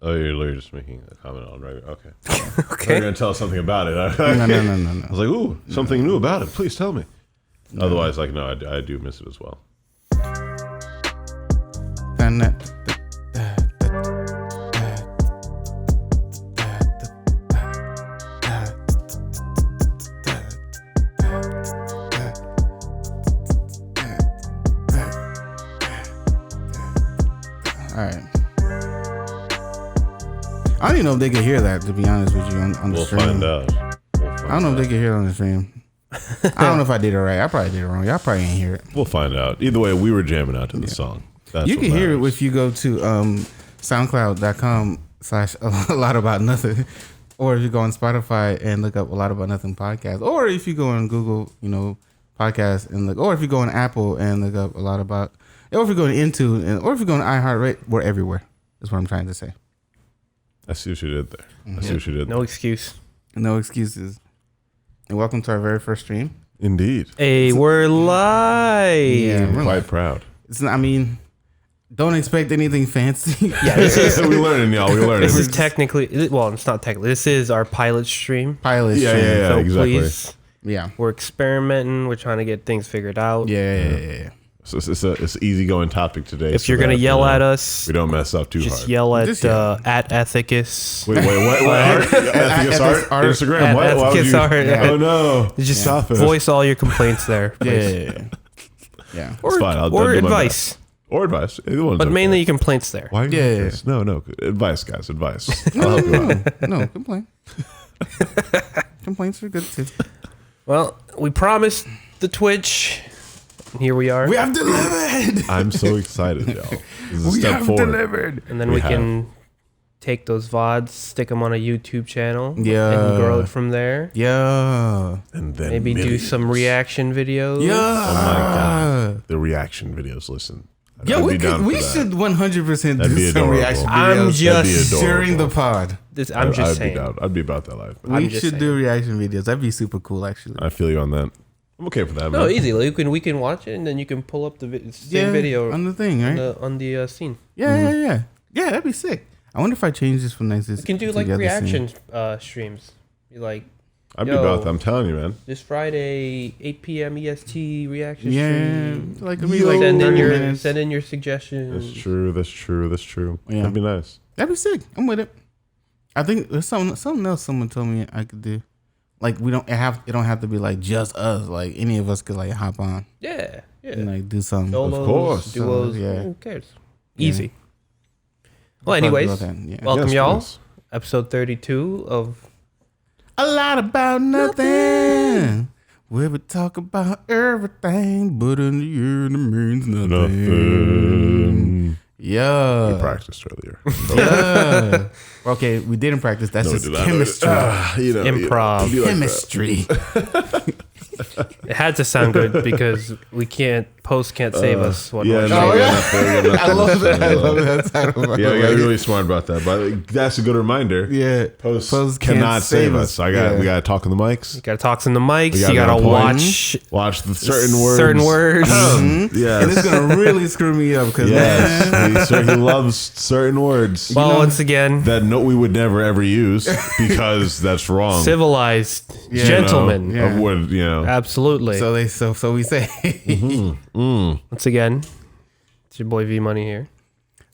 Oh, you're just making a comment on right? Okay. Okay. You're gonna tell us something about it. No. I was like, ooh, something new about it. Please tell me. No. Otherwise, like, no, I do miss it as well. All right. I don't even know if they could hear that, to be honest with you, on the We'll stream. find out. I don't know if they could hear it on the stream. I don't know if I did it right. I probably did it wrong. Y'all probably ain't hear it. We'll find out. Either way, we were jamming out to the song. That's You what can hear it matters. if you go to soundcloud.com/a lot about nothing, or if you go on Spotify and look up a lot about nothing podcast, or if you go on Google, podcast and look, or if you go on Apple and look up a lot about, or if you go on Intune, or if you go on iHeartRadio, we're everywhere. Is what I'm trying to say. I see what you did there. I see what you did No there. excuse. No excuses. And welcome to our very first stream. Indeed. Hey, we're live. Yeah, I'm we're quite live. proud. It's not, don't expect anything fancy. Yeah, this is we learning, y'all. We learning. this is technically, well, it's not technically. This is our pilot stream. Pilot Yeah, stream. yeah, So exactly. please, Yeah. we're experimenting. We're trying to get things figured out. Yeah. So it's an easygoing topic today. If so you're gonna that, yell at us, we don't mess up too just hard. yell at Just yell. at Ethicus. Wait, what? Ethicus Art? Instagram? At What? Why would Ethicus you? Art, yeah. Oh no! Just Stop it. voice all your complaints there. please. Yeah. Or, fine, I'll or do my advice, Or advice. Either one's but okay. mainly complaints there. Why? Are you Yeah. like this? No. Advice, guys. Advice. I'll help you out. No, complain. Complaints are good too. Well, we promised the Twitch. And here we are. We have delivered. I'm so excited, y'all. This is a We step have forward. delivered. And then We we have. can take those VODs, stick them on a YouTube channel, Yeah. and grow it from there. Yeah. And then Maybe do millions. some reaction videos. Yeah. Oh my god. The reaction videos. Listen. Yeah, I'd we be down could. for We that. should 100% That'd be do some adorable. reaction I'm videos That'd be just adorable. during the pod. I'm just I'd saying. be down. I'd be about that life. I'm We just should do saying. reaction videos. That'd be super cool, actually. I feel you on that. I'm okay for that, No, man. easy. Like, we can watch it, and then you can pull up the same video on the thing, right? on the scene. Yeah. That'd be sick. I wonder if I change this from next. You can do like reaction streams. Be like, I'd be Yo. about that. I'm telling you, man. this Friday, 8 p.m. EST reaction Yeah, stream. like Yo. like Send in 30 your minutes. suggestions. That's true. That's true. Yeah. That'd be nice. That'd be sick. I'm with it. I think there's something else someone told me I could do. Like it don't have to be like just us. Like any of us could like hop on Yeah. and like do something. Solos, course. duos. Yeah. Who cares? Yeah. Easy. Well, Probably anyways, do all that, yeah. welcome Yes, y'all. please. Episode 32 of A lot about nothing. Where we talk about everything, but in the end it means nothing. Nothing. Yeah. We practiced earlier. Yeah. Okay, we didn't practice. That's just chemistry. Improv. Chemistry. It had to sound good because we can't save us. One Yeah, more no, show. yeah. I love that. I love that title. by Yeah, the you way. got really smart about that. But that's a good reminder. Yeah. Post Post cannot can't save save us. us. We Yeah. got to talk in the mics. You gotta talk in the mics. We You gotta gotta get on point. watch Watch the certain words. certain words. Yes. And it's gonna really screw me up because Yes. He loves certain words Well, once again, that we would never ever use because that's wrong. civilized Yeah. gentlemen. Yeah. Would Absolutely. so we say Once again, it's your boy V Money here.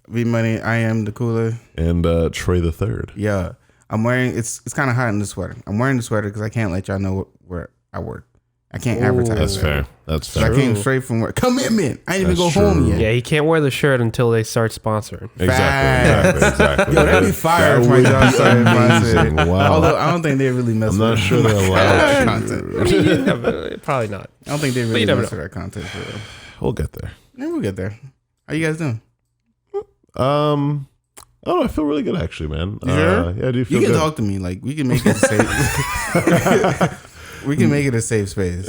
V Money, I am the cooler. And Trey the Third. Yeah. I'm wearing it's kind of hot in the sweater. I'm wearing the sweater because I can't let y'all know where I work. I can't advertise. That's it. fair. That's I fair. came straight from work. Commitment. I didn't even That's go home true. yet. Yeah, he can't wear the shirt until they start sponsoring. Exactly. Yo, that'd be fire if my would job be started sponsoring. amazing. Wow. Although I don't think they really mess I'm with not sure they're allowed content. I mean, you never, probably not. I don't think they you really never mess know. with that content for real. We'll get there. Yeah, we'll get there. How you guys doing? I don't know. I feel really good actually, man. You sure? Yeah, I do feel You can good. talk to me. Like we can make it a safe. We can make it a safe space.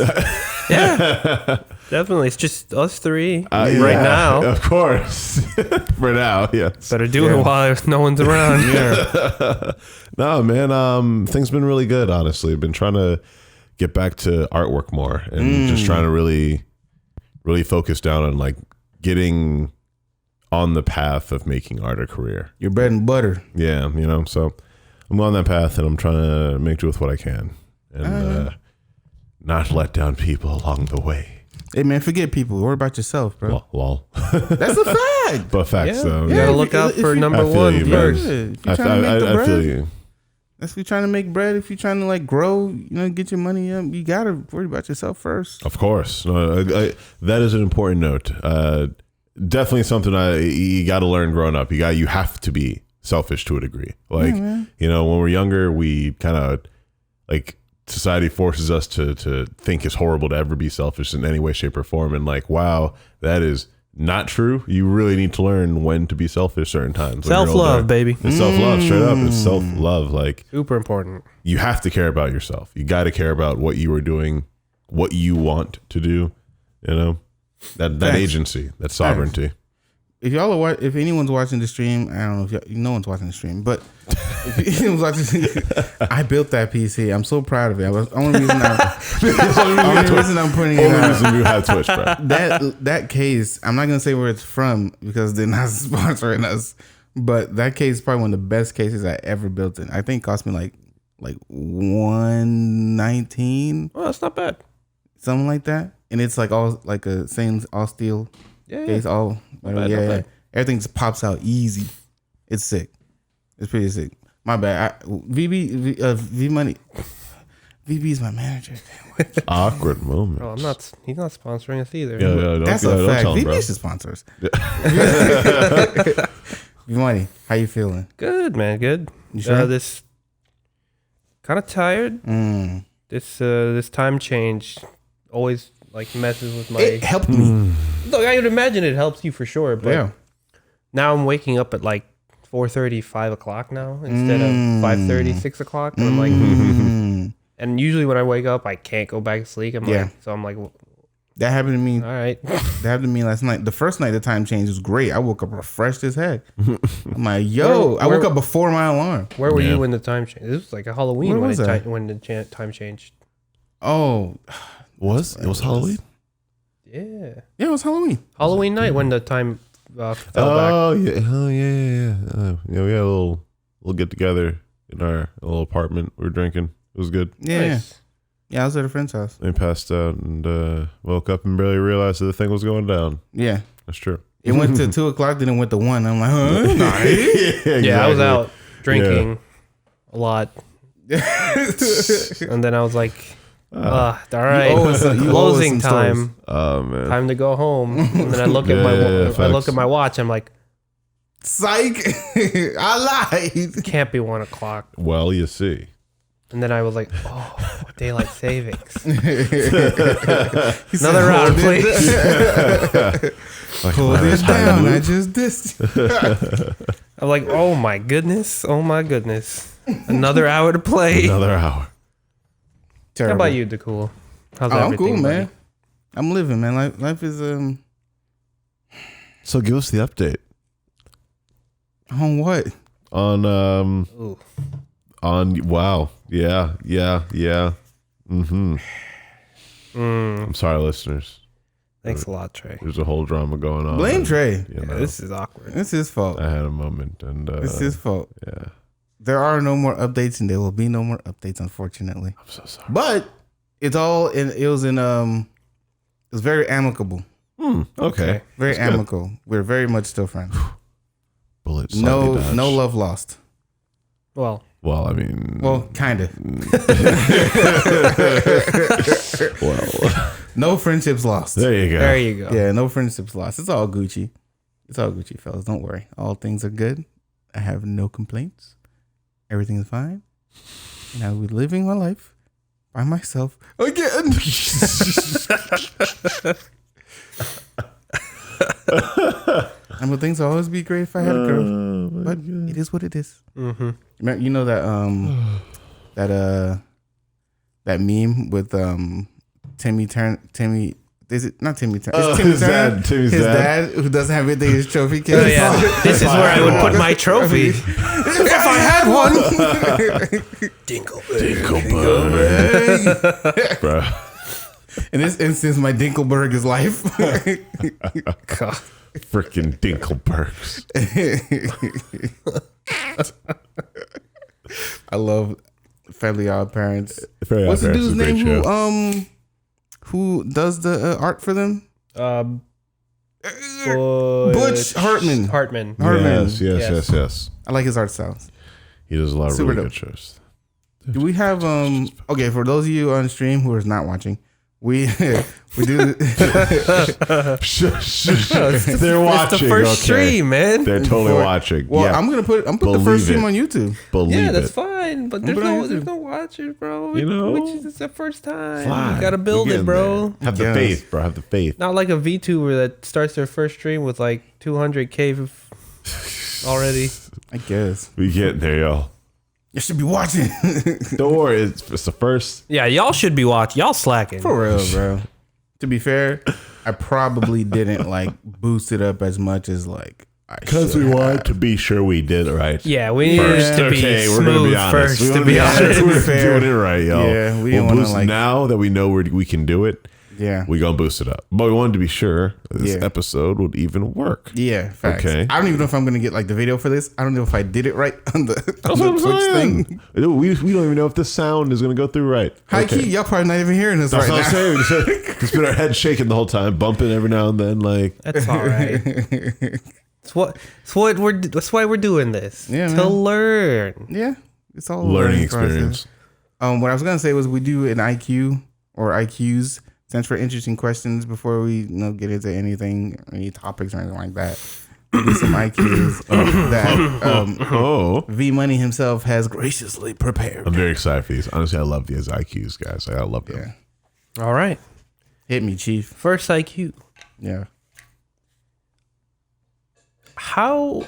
Yeah, definitely. It's just us three right Yeah, now. Of course. For now, yes. Better do it while no one's around. No, man. Things been really good, honestly. Been trying to get back to artwork more and just trying to really focus down on like getting on the path of making art a career. Your bread and butter. Yeah, so I'm on that path and I'm trying to make do with what I can and not let down people along the way. Hey man, forget people. Worry about yourself, bro. Lol. That's a fact. But facts, though. You gotta look out for number I feel one you, man. first. If you're trying to make the I bread, feel you. that's if you're trying to make bread. If you're trying to like grow, get your money up, you gotta worry about yourself first. Of course. No, that is an important note. Definitely something you got to learn growing up. You have to be selfish to a degree. Like, when we're younger, we kind of like society forces us to think it's horrible to ever be selfish in any way, shape, or form. And like, wow, that is not true. You really need to learn when to be selfish certain times. Self-love, baby. It's self-love, straight up. It's self-love. Like, Super important. you have to care about yourself. You got to care about what you are doing, what you want to do, that agency, that sovereignty. If y'all are if anyone's watching the stream, I don't know if no one's watching the stream, but if anyone's watching, I built that PC. I'm so proud of it. Only reason I'm putting it Only out. reason you have Twitch, bro. That case, I'm not gonna say where it's from because they're not sponsoring us. But that case is probably one of the best cases I ever built in. I think it cost me like $119, Well, that's not bad. something like that. And it's like all like a same all steel case, all bad, yeah, not yeah. bad. Everything just pops out easy. It's sick. It's pretty sick. My bad. V Money. VB is my manager. Awkward moment. Oh, he's not sponsoring us either. Yeah, That's a fact. VB should sponsor us. V Money, how you feeling? Good, man. Good. You sure? This kind of tired. This time change always like messes with my. It helped me. Look, I would imagine it helps you for sure, but Yeah. now I'm waking up at like 4:30, 5 o'clock now instead of 5:30, 6 o'clock. And I'm like, and usually when I wake up, I can't go back to sleep. I'm like, well, That happened to me. all right. That happened to me last night. The first night the time change was great. I woke up refreshed as heck. I'm like, I woke up before my alarm. Where were you when the time changed? This was like a Halloween Where when was I? when the time changed. Oh, It was Halloween? Yeah, yeah, it was Halloween. Halloween night when the time fell back. Oh yeah. Yeah, we had a little get together in our little apartment. We were drinking. It was good. Yeah. Nice. Yeah, I was at a friend's house. They passed out and woke up and barely realized that the thing was going down. Yeah. That's true. It went to 2 o'clock, then it went to 1. I'm like, huh? Nice. Yeah, I was out drinking a lot, and then I was like, all right, you owe us some closing stories. time. Oh man. Time to go home. And then I look at I look at my watch. I'm like, Psych. I lied. can't be 1 o'clock. Well, you see. And then I was like, oh, daylight savings. He Another said, round, "Hold it please." Hold it down. I just dissed. I'm like, oh my goodness. Another hour to play. Another hour. How about you, DeCool? How's I'm everything, cool, buddy? man. I'm living, man. Life is So give us the update on what? on Ooh. wow. Yeah. I'm sorry, listeners. Thanks a lot, Trey. There's a whole drama going on. Blame Trey. You Yeah, know, this is awkward. It's his fault. I had a moment and It's his fault. yeah. There are no more updates, and there will be no more updates, unfortunately. I'm so sorry. But it's all in. It was very amicable. Okay. Very That's good. amicable. We're very much still friends. Bullets. No love lost. Well, Well, I mean. Well, kind of. well. No friendships lost. There you go. there you go. Yeah, no friendships lost. It's all Gucci. It's all Gucci, fellas. Don't worry. All things are good. I have no complaints. Everything is fine. And I will be living my life by myself again. And but things will always be great if I had a girl. But it is what it is. Mm-hmm. You know that that meme with Timmy. Is it not Timmy Turner? It's Timmy his Turner. dad, Timmy's his dad. who doesn't have anything in his trophy case. Oh, yeah. This is where I would put my trophy. If I had one. Dinkleberg. Bro. In this instance, my Dinkelberg is life. God. Freaking Dinkelbergs. I love Fairly Odd Parents. Fairly What's Odd the Parents dude's is a name great show. who does the art for them? Butch Hartman. Hartman. Hartman. Yes. I like his art styles. He does a lot of Super really dope. good shows. Do we have okay, for those of you on stream who are not watching, we do They're watching. It's the first stream, man. They're totally watching. Well, yeah. I'm put the Believe first stream it. on YouTube. Believe Yeah, that's it. fine, but there's no watchers, bro. You know? Which is the first time. Fine. You gotta build We're it, getting bro. there. Have the Yes. faith, bro. Have the faith. Not like a VTuber that starts their first stream with like 200K already. I guess We getting there, y'all. you should be watching. Don't worry. It's the first. Yeah, y'all should be watching. Y'all slacking. For real, bro. To be fair, I probably didn't like boost it up as much as like I Because should we have. wanted to be sure we did it right. Yeah, we need First, it to be okay, we're smooth gonna be honest. first, We to wanna be honest. honest. We're Fair. doing it right, y'all. Yeah, we didn't we'll wanna, boost like- now that we know we can do it. Yeah. We gonna boost it up, but we wanted to be sure this Yeah. episode would even work. Yeah, facts. Okay. I don't even know if I'm gonna get like the video for this. I don't know if I did it right on the, That's on what the I'm Twitch saying. thing. We don't even know if the sound is gonna go through right. High Okay. key, y'all probably not even hearing this That's right what I'm now. saying. Just been our head shaking the whole time, bumping every now and then. Like, That's all right. That's why we're doing this. Yeah, to man. learn. Yeah, it's all a learning process. experience. What I was gonna say was we do an IQ or IQs. Stands for interesting questions before we get into anything, any topics or anything like that. We do some IQs that Oh, V Money himself has graciously prepared. I'm very excited for these. Honestly, I love these IQs, guys. I love them. Yeah, All right. hit me, Chief. First IQ. Yeah. How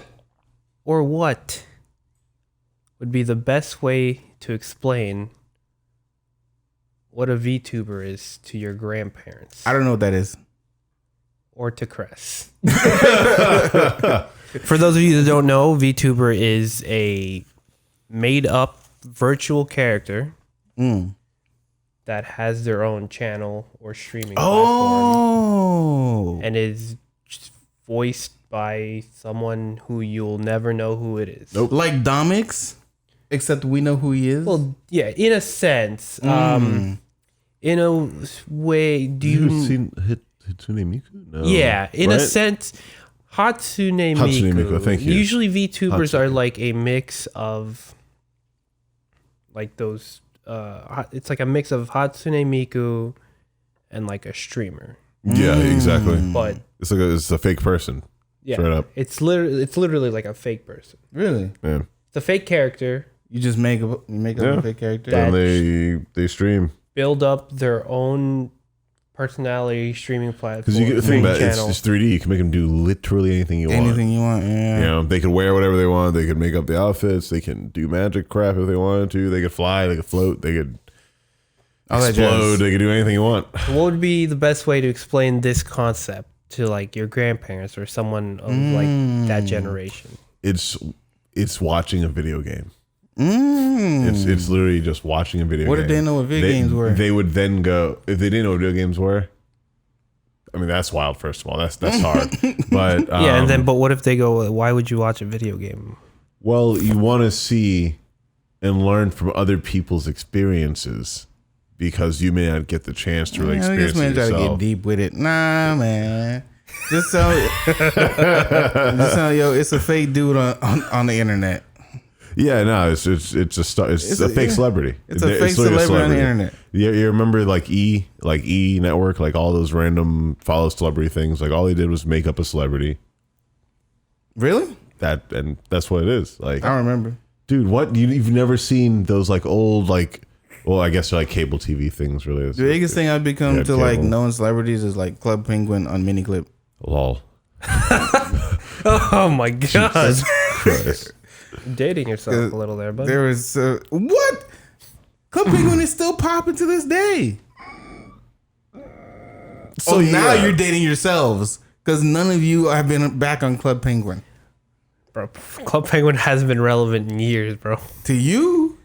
or what would be the best way to explain what a VTuber is to your grandparents I don't know what that is. or to Cress? For those of you that don't know, VTuber is a made-up virtual character that has their own channel or streaming platform Oh. and is just voiced by someone who you'll never know who it is. Nope. Like Domix, except we know who he is. Well, yeah, in a sense. In a way, do You've you... seen Hatsune Miku? No. Yeah, in a Right? sense, Hatsune Miku. Hatsune Miku, thank you. Usually VTubers Hatsune. are like a mix of like those it's like a mix of Hatsune Miku and like a streamer. Yeah, exactly. But It's like it's a fake person. yeah, Straight up. it's literally like a fake person. Really? Yeah. It's a fake character, You just make up a fake character? That- And they stream. build up their own personality streaming platform. Because you get the thing about it, it's channel. just 3D. You can make them do literally anything you want. Anything you want, yeah. You know, they could wear whatever they want. They could make up the outfits. They can do magic crap if they wanted to. They could fly. They could float. They could All that explode. jazz. They could do anything you want. What would be the best way to explain this concept to like your grandparents or someone of like that generation? It's watching a video game. It's literally just watching a video What game. did they know what video games were? They would then go, if they didn't know what video games were, I mean, that's wild, first of all. That's hard. But Yeah, but what if they go, why would you watch a video game? well, you want to see and learn from other people's experiences because you may not get the chance to really I experience guess man it try to get yourself. deep with it. Nah, man. Just so, yo, it's a fake dude on the internet. Yeah, no, it's a fake celebrity. It's a fake literally a celebrity on the internet. You remember like E Network, like all those random follow celebrity things. Like all they did was make up a celebrity. Really? And that's what it is. Like, I don't remember. dude, what you've never seen those like old like, well, I guess they're like cable TV things. Really, The biggest thing I've become Yeah, to like cable. knowing celebrities is like Club Penguin on Miniclip. lol. Oh my god. Christ. Dating yourself a little there, but There was what? Club Penguin is still popping to this day. So now yeah. you're dating yourselves because none of you have been back on Club Penguin. bro, Club Penguin hasn't been relevant in years, bro. To you,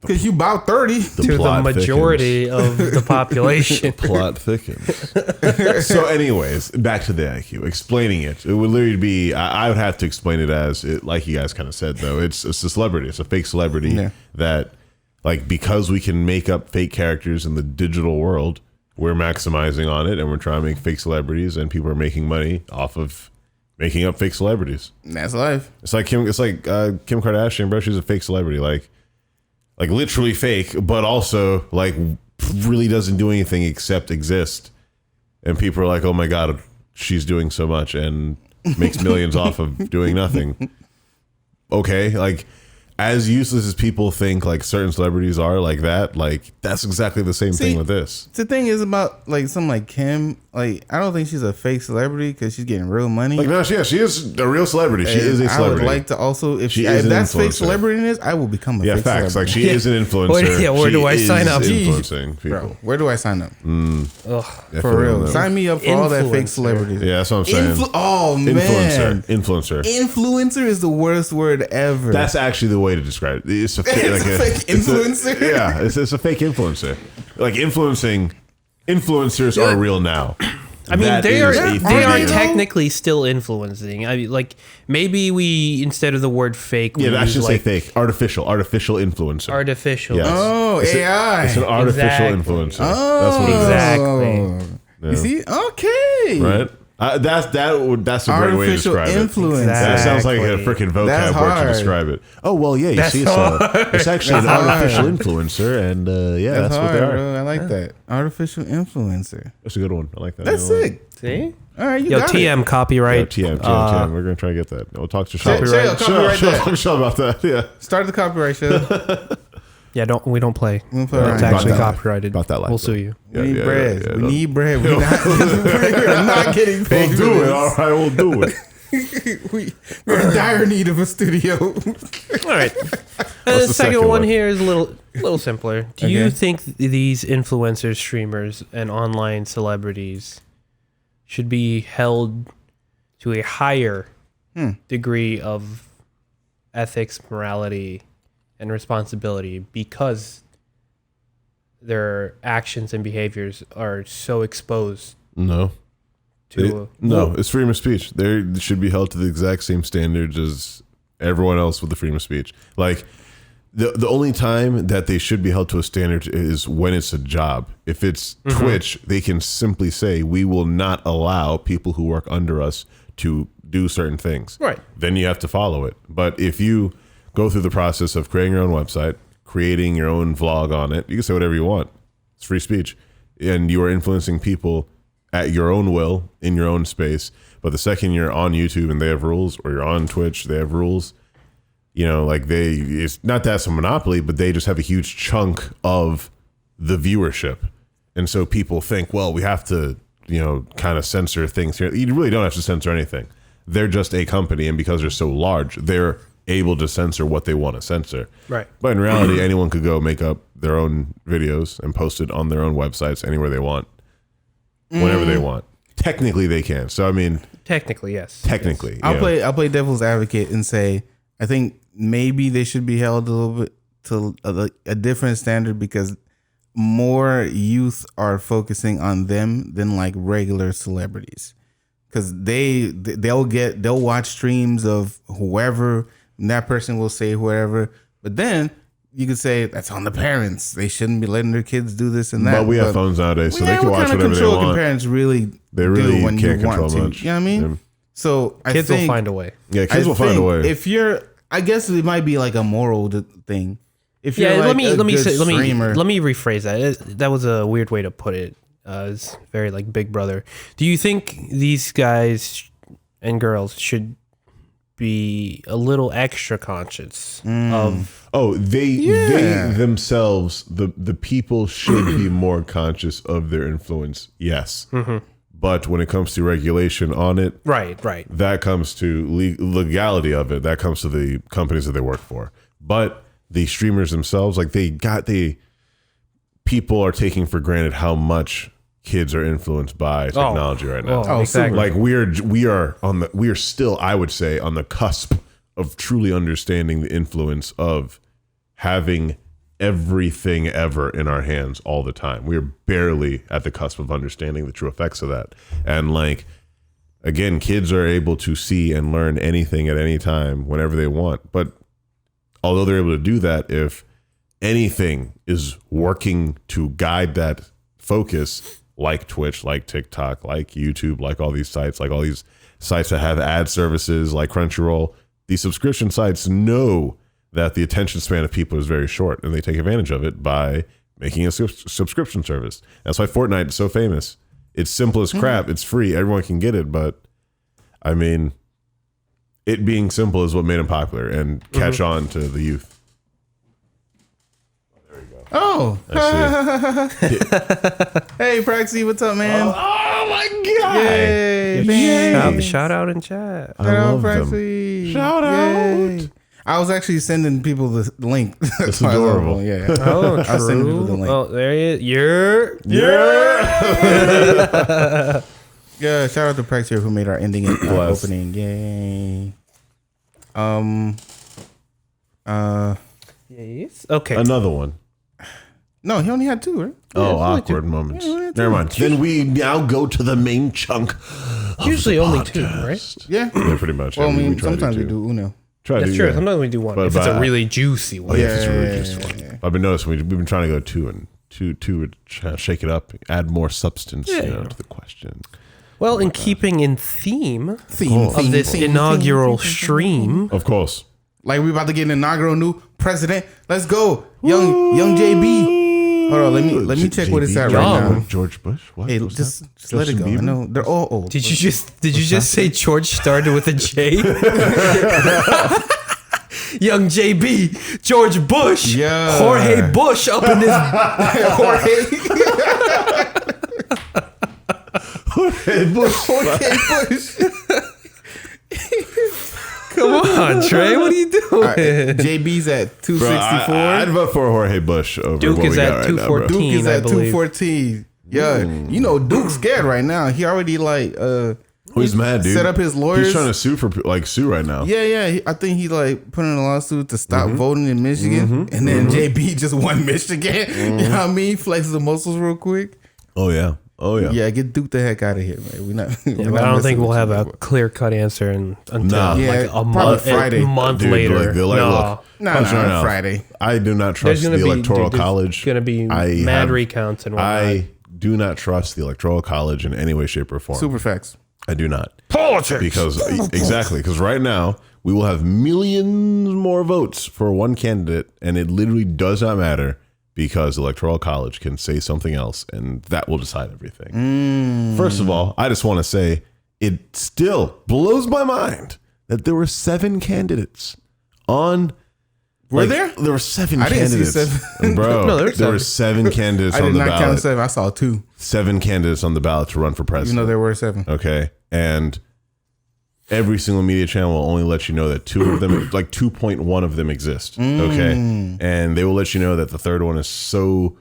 Because you about 30. to the plot majority of the population. Plot thickens. So, anyways, back to the IQ. Explaining it would literally be. I would have to explain it as like you guys kind of said though. It's a celebrity. It's a fake celebrity that, like, because we can make up fake characters in the digital world, we're maximizing on it, and we're trying to make fake celebrities, and people are making money off of making up fake celebrities. That's life. It's like Kim Kardashian, bro. She's a fake celebrity, like literally fake, but also like really doesn't do anything except exist. And people are like, oh my God, she's doing so much and makes millions off of doing nothing. Okay, like, as useless as people think like certain celebrities are like that, like that's exactly the same thing with this. The thing is about like something like Kim, like I don't think she's a fake celebrity because she's getting real money. Like, no, she is a real celebrity. She is a celebrity. I would like to also, if is that's an fake influencer. celebrity, I will become a fake facts. celebrity. Like, she is an influencer. Where do I She sign is up? Influencing people. Bro, where do I sign up? Ugh. For real. Sign me up for all that fake Influencer. celebrity. Yeah, that's what I'm saying. Oh, man. Influencer. Influencer is the worst word ever. That's actually the way to describe it. It's a fake, It's a fake influencer? It's a fake influencer. Like, influencers are real now. I mean, That they is are a they are thing. technically still influencing. I mean, like, maybe we, instead of the word fake, we Yeah, I use, should like, say fake. Artificial influencer. artificial. Yes. Oh, It's AI. It's an artificial Exactly. influencer. Oh, That's what it is. Exactly. You see? Okay. Right? That's a great way to Artificial describe it. influence. That sounds like a Exactly. freaking That's vocab word to hard. describe it. Oh, well, yeah, you That's see, it's actually an artificial influencer, and yeah, that's what hard, they are. bro. I like that. Artificial influencer. That's a good one. I like that. That's You know what? sick. See? All right, you Yo, got TM it. copyright. TM. We're going to try to get that. We'll talk to Sean. Copyright. Copyright that. Sean about that. Yeah. Start the copyright show. Yeah, we don't play. We'll put it It's around. actually About that. copyrighted. About that life, We'll though. sue you. We need Yeah, bread. yeah, We no. need bread. We're not getting paid. We'll do it. All right, we'll do it. We're in dire need of a studio. All right. And the the second second one one? here is a little simpler. Do you Okay. think these influencers, streamers, and online celebrities should be held to a higher degree of ethics, morality, and responsibility because their actions and behaviors are so exposed No. to No, it's freedom of speech. They should be held to the exact same standards as everyone else with the freedom of speech. Like, the only time that they should be held to a standard is when it's a job. If it's Twitch, they can simply say, we will not allow people who work under us to do certain things. Right. Then you have to follow it. But if you go through the process of creating your own website, creating your own vlog on it, you can say whatever you want. It's free speech. And you are influencing people at your own will in your own space. But the second you're on YouTube and they have rules, or you're on Twitch, they have rules, you know, like it's not that it's a monopoly, but they just have a huge chunk of the viewership. And so people think, well, we have to, you know, kind of censor things here. You really don't have to censor anything. They're just a company. And because they're so large, they're able to censor what they want to censor. Right. But in reality, anyone could go make up their own videos and post it on their own websites anywhere they want, whenever they want. Technically, they can. So, I mean, technically, yes. technically. I'll you know. play devil's advocate and say I think maybe they should be held a little bit to a different standard because more youth are focusing on them than like regular celebrities because they'll watch streams of whoever and that person will say whatever, but then you could say that's on the parents. They shouldn't be letting their kids do this and that. But we have phones nowadays, so they can what watch kind of whatever they control can want. parents really They really do when can't you want control to? much. You know what I mean? Yeah. So Kids will find a way. Yeah, kids will find a way. If you're, I guess it might be like a moral thing. If you're Yeah, like let me streamer, rephrase that. That was a weird way to put it. It's very like Big Brother. Do you think these guys and girls should be a little extra conscious of? Oh, they themselves, the people should be more conscious of their influence. Yes. But when it comes to regulation on it, Right. that comes to legality of it. That comes to the companies that they work for. But the streamers themselves, like people are taking for granted how much kids are influenced by technology right now. Oh, exactly. Like we are still, I would say, on the cusp of truly understanding the influence of having everything ever in our hands all the time. We're barely at the cusp of understanding the true effects of that. And like, again, kids are able to see and learn anything at any time whenever they want. But although they're able to do that, if anything is working to guide that focus, like Twitch, like TikTok, like YouTube, like all these sites that have ad services like Crunchyroll, these subscription sites know that the attention span of people is very short, and they take advantage of it by making a subscription service. That's why Fortnite is so famous. It's simple as crap. It's free. Everyone can get it. But I mean, it being simple is what made it popular and catch on to the youth. Oh, hey, Praxi, what's up, man? Oh my God. Yay. Shout out in chat. I Shout out, love them. Praxi. Shout Yay. out. I was actually sending people the link. It's adorable. Yeah. Oh, I'll send you the true. link. Oh, there he is. You're. Yeah, shout out to Praxi who made our ending and Bless. opening. Yay. Yes. Okay. Another one. No, he only had 2, right? Oh, it's only awkward moments. Yeah, it's Never mind. Then we now go to the main chunk. Of Usually the only 2, podcast. right? Yeah. Yeah, pretty much. Well, I mean, try to sometimes we two. do Uno. Try to That's do, true. yeah. Sometimes we do one But- if it's but a really juicy Oh one. yeah, it's a really Yeah, juicy yeah, one. yeah. I've been noticing we've been trying to go two and two would shake it up, add more substance, Yeah. to the question. Well, in keeping in theme Theme of this inaugural theme. stream, Of course. Like we about to get an inaugural new president. Let's go, young JB. Hold on, let me check what it's at right Young. now. George Bush. What? Hey, was just that? let it go. Justin I Bieber? know they're all old. did you just say George started with a J? Young JB, George Bush, Yeah. Jorge Bush up in this. Hey, Bush. Come on, Trey, what are you doing? All right, JB's at 264. I'd vote for Jorge Bush over Duke what is we got at right now, bro. 214. Duke is I at believe. 214. Yeah, you know Duke's scared right now. He already Who's mad, dude? set up his lawyers. He's trying to sue right now. Yeah. I think he put in a lawsuit to stop voting in Michigan, and then JB just won Michigan. You know what I mean? Flexes the muscles real quick. Oh yeah. Yeah, get Duke the heck out of here, man. We're not. Yeah, but I don't think we'll have a clear cut answer until Nah. Yeah, like a probably month, Friday. a month Dude, later. they're like, no. look, punch right now. Friday. I do not There's trust gonna the be Electoral there's College. Gonna be I mad have- recounts and whatnot. I do not trust the Electoral College in any way, shape, or form. Super facts. I do not. Politics. Because right now we will have millions more votes for one candidate, and it literally does not matter because the Electoral College can say something else, and that will decide everything. First of all, I just want to say it still blows my mind that there were 7 candidates on. Were there? There were 7 I didn't see candidates, 7. bro. No, there were 7 candidates I on did the not count ballot. 7. I saw 2. 7 candidates on the ballot to run for Even president. though there were 7. Okay. And every single media channel will only let you know that 2 of them, like 2.1 of them exist. Okay. And they will let you know that the third one is so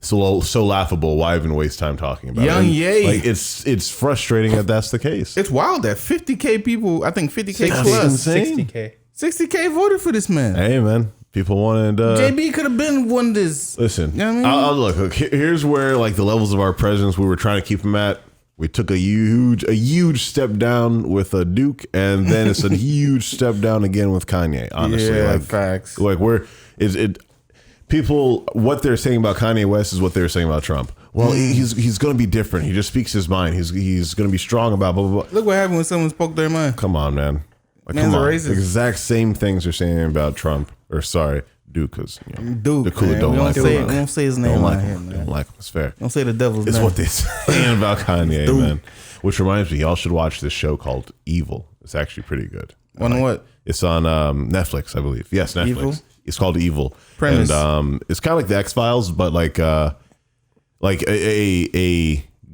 laughable. Why even waste time talking about Young it? Ye. Like it's frustrating that that's the case. It's wild that 50K people, I think 50K That's plus, insane. 60K. 60K voted for this man. Hey, man. People wanted. JB could have been one of this. Listen, You know what I mean? I'll look. Here's where like the levels of our presidents we were trying to keep them at. We took a huge step down with a Duke, and then it's a huge step down again with Kanye. Honestly, Yeah, like facts. Like people what they're saying about Kanye West is what they're saying about Trump. Well, he's going to be different. He just speaks his mind. He's going to be strong about blah blah blah. Look what happened when someone spoke their mind. Come on, man. Like, Man's come a on. racist. The exact same things they're saying about Trump. Or sorry, Duke, because Duke, the cooler man. don't We don't like say him. it. We don't say his name Don't like out here, him. man. Don't like him. It's fair. Don't say the devil's It's name. what they're saying about Kanye, man. Which reminds me, y'all should watch this show called Evil. It's actually pretty good. On what? It's on Netflix, I believe. Yes, Netflix. Evil? It's called Evil. Premise. And it's kind of like the X-Files, but like a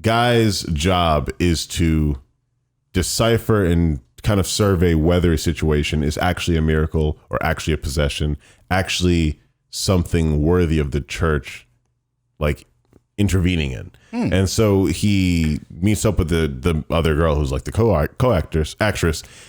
guy's job is to decipher and kind of survey whether a situation is actually a miracle or actually a possession, actually something worthy of the church like intervening in. And so he meets up with the other girl who's like the co-actress,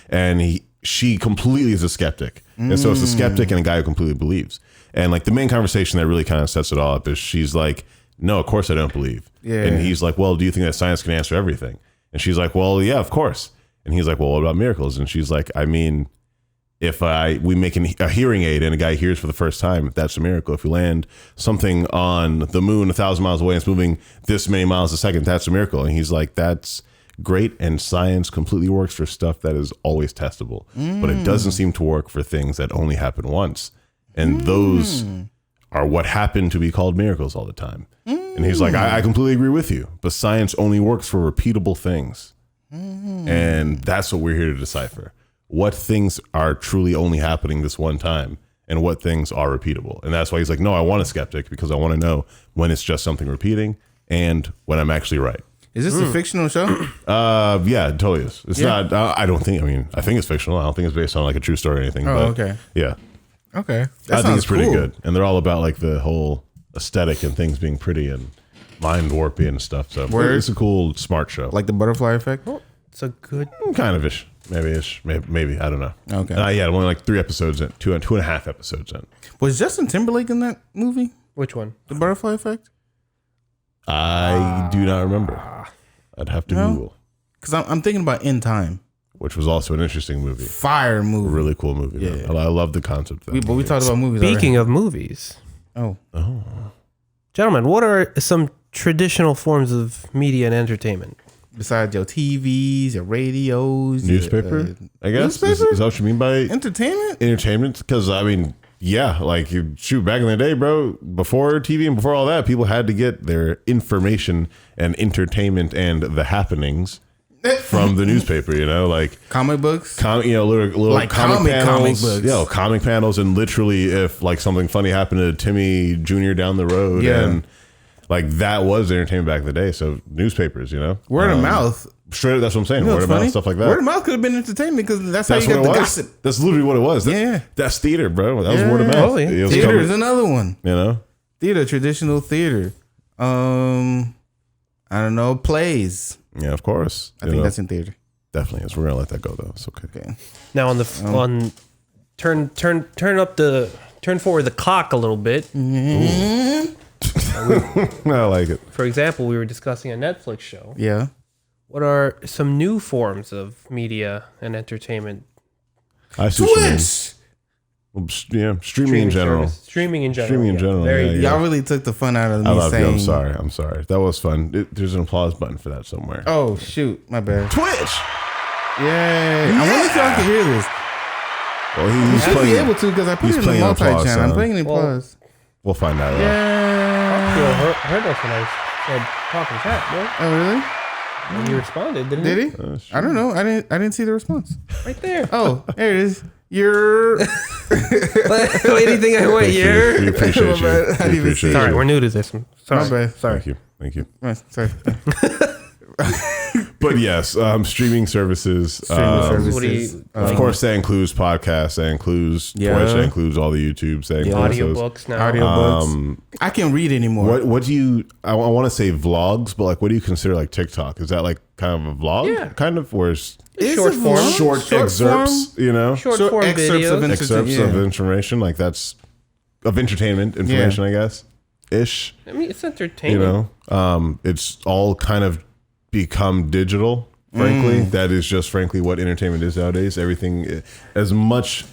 and she completely is a skeptic. And so it's a skeptic and a guy who completely believes. And like the main conversation that really kind of sets it all up is she's like, no, of course I don't believe. Yeah. And he's like, well, do you think that science can answer everything? And she's like, well, yeah, of course. And he's like, well, what about miracles? And she's like, I mean, if we make a hearing aid and a guy hears for the first time, that's a miracle. If we land something on the moon 1,000 miles away and it's moving this many miles a second, that's a miracle. And he's like, that's great. And science completely works for stuff that is always testable, but it doesn't seem to work for things that only happen once. And those are what happen to be called miracles all the time. And he's like, I completely agree with you, but science only works for repeatable things. And that's what we're here to decipher. What things are truly only happening this one time and what things are repeatable. And that's why he's like, no, I want a skeptic because I want to know when it's just something repeating and when I'm actually right. Is this a fictional show? Yeah, it totally is. It's not, I think it's fictional. I don't think it's based on like a true story or anything. Oh, but okay. Yeah. Okay. I think it's pretty good. And they're all about like the whole aesthetic and things being pretty and mind warpy and stuff. So it's a cool, smart show. Like the butterfly effect? It's a good. Kind of ish. Maybe. I don't know. Okay. Yeah, only like 3 episodes in, two and a half episodes in. Was Justin Timberlake in that movie? Which one? The butterfly effect? I do not remember. I'd have to Google. Because I'm thinking about In Time. Which was also an interesting movie. Fire movie. Really cool movie. Yeah. I love the concept of that. But we talked about movies Speaking of movies, Oh. gentlemen, what are some traditional forms of media and entertainment? Besides your TVs, your radios. Newspaper, I guess. newspaper? Is that what you mean by Entertainment? entertainment? Because, I mean, yeah, like back in the day, bro, before TV and before all that, people had to get their information and entertainment and the happenings from the newspaper, like Comic books? little Like comic panels. books. Yeah, comic panels. And literally if like something funny happened to Timmy Jr. down the road and like that was entertainment back in the day. So newspapers, Word of mouth. Straight up, that's what I'm saying. You know Word of what's funny? mouth, stuff like that. Word of mouth could have been entertainment because that's how That's you what got it the was. gossip. That's literally what it was. Yeah. That's theater, bro. That was word of mouth. Oh, yeah. It was Theater coming- is another one. Theater, traditional theater. I don't know, plays. Yeah, of course. I think that's in theater. Definitely is. We're gonna let that go though. It's okay. Okay. Now on the turn forward the clock a little bit. I like it. For example, we were discussing a Netflix show. Yeah. What are some new forms of media and entertainment? I see what you mean. Twitch. Well, yeah, streaming in general. Streaming in general. Streaming in general, Very yeah, good. Y'all really took the fun out of me I love saying. you. I'm sorry. That was fun. There's an applause button for that somewhere. Oh, shoot. My bad. Twitch. Yay. I wonder if y'all can hear this. Well, You he's should be playing. able to because I put he's it in the playing applause multi-channel. I'm sound. playing the Well, applause. We'll find out. Yeah. Yo, heard us when I said talking chat, bro. Oh, really? And you responded, didn't Did you? he? I don't know. I didn't see the response. Right there. Oh, there it is. You're. Anything I went here. We appreciate you. I didn't We even appreciate see you. it. Sorry, we're new to this. Sorry. My bad. Sorry. Thank you. Sorry. But yes, streaming services. Streaming What do you- services. Of course, that includes podcasts. That includes Yeah. Twitch. That includes all the YouTubes. That includes those. Audiobooks now. Audiobooks. I can't read anymore. What do you? I want to say vlogs, but like, what do you consider like TikTok? Is that like kind of a vlog? Yeah. Kind of, where it's Is short it form. vlog? short excerpts. form? Short Short form excerpts of videos. Excerpts Yeah. of information. Like that's of entertainment information, I guess. Ish. I mean, it's entertaining. It's all kind of become digital. Frankly, that is just frankly what entertainment is nowadays. Everything, as much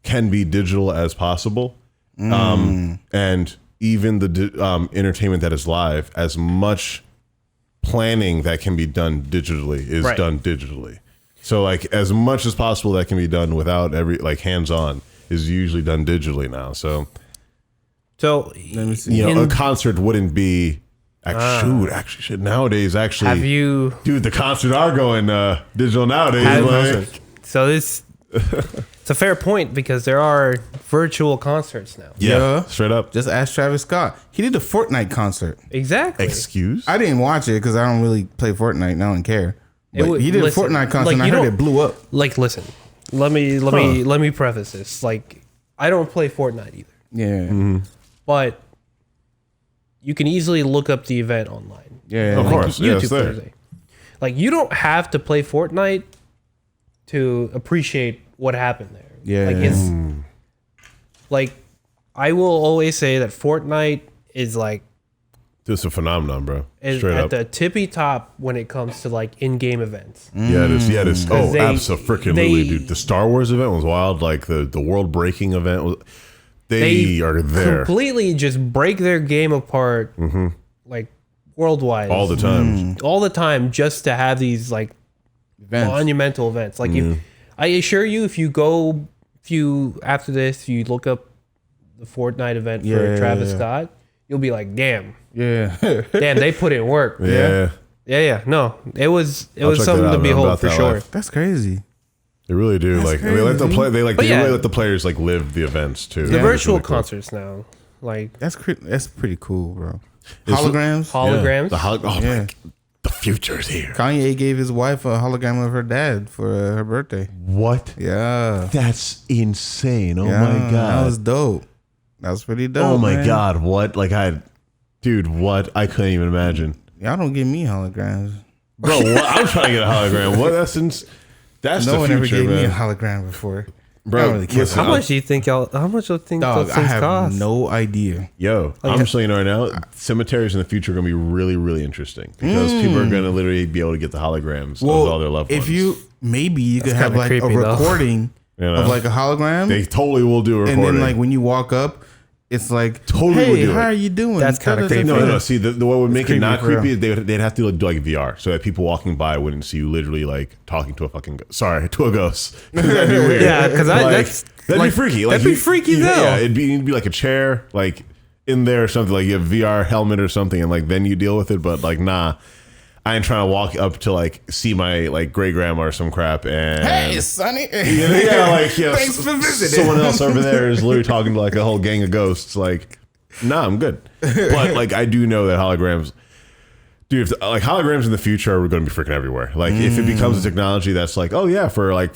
can be digital as possible, and even the entertainment that is live, as much planning that can be done digitally is Right. done digitally. So, like as much as possible that can be done without hands on is usually done digitally now. So, So, Let me see. a in- concert wouldn't be. Actually, shit. Nowadays, actually, have you? dude, the concerts are going digital nowadays. like, So this, it's a fair point because there are virtual concerts now. yeah, Yeah. straight up. Just ask Travis Scott. He did a Fortnite concert. Exactly. Excuse? I didn't watch it because I don't really play Fortnite and I don't care. It But would- he did listen, a Fortnite concert like, and I you heard don't- it blew up. Like, listen, let me preface this. Like, I don't play Fortnite either, Yeah. but you can easily look up the event online. Yeah. Of course. Yeah, YouTube it's there. Thursday. Like, you don't have to play Fortnite to appreciate what happened there. Yeah. Like it's like I will always say that Fortnite is like This is a phenomenon, bro. is Straight at up. the tippy top when it comes to like in-game events. Yeah, it is. Yeah, it is. Oh, they- absolutely, they- dude. The Star Wars event was wild. Like the world breaking event was. They are there completely just break their game apart, like worldwide, all the time. all the time, just to have these like Events. monumental events. Like if I assure you, if you after this, you look up the Fortnite event for Yeah. Travis Scott, you'll be like, damn, Yeah. damn, they put in work. Yeah, Yeah. No, it was I'll check something that out, to man. behold About for that sure. life. That's crazy. they really do. That's Like they let the crazy. play. They like But they yeah. really let the players like live the events too. The Which is virtual really cool. concerts now, like That's pretty cool, bro. It's- Holograms. holograms. The oh Yeah. my, the future's here. Kanye gave his wife a hologram of her dad for her birthday. What? Yeah. That's insane. Oh Yeah, my that was god. dope. That was pretty dope. Oh my man. god. What? Like dude. What? I couldn't even imagine. Y'all don't give me holograms. Bro, what? I'm trying to get a hologram. What? That's No the one future, ever gave me a man. hologram before. Bro, I don't really care. listen, How much do you think y'all? How much do you think Dog, those I things have cost? no idea. Yo, I'm just letting you know right now, cemeteries in the future are going to be really, really interesting because people are going to literally be able to get the holograms of all their loved ones. if you maybe you could That's have kinda like a creepy, though. recording You know? of like a hologram, they totally will do a and recording. then like when you walk up, it's like, Totally would hey, do how it. are you doing? That's kinda creepy. no. See, the what would make it creepy not for real. creepy is they'd have to do like VR so that people walking by wouldn't see you literally like talking to a fucking to a ghost. 'Cause that'd be weird. Yeah, 'cause Like, that's that'd like, be freaky. Like that'd be freaky as hell. Yeah, it'd be like a chair like in there or something like you have a VR helmet or something, and like then you deal with it. But like nah. I ain't trying to walk up to like see my like great grandma or some crap and Hey, Sonny. yeah, like yeah, Thanks for visiting. someone else over there is literally talking to like a whole gang of ghosts. Like, nah, I'm good. But like, I do know that holograms, dude. If, like holograms in the future are going to be freaking everywhere. Like, if it becomes a technology that's like, oh yeah, for like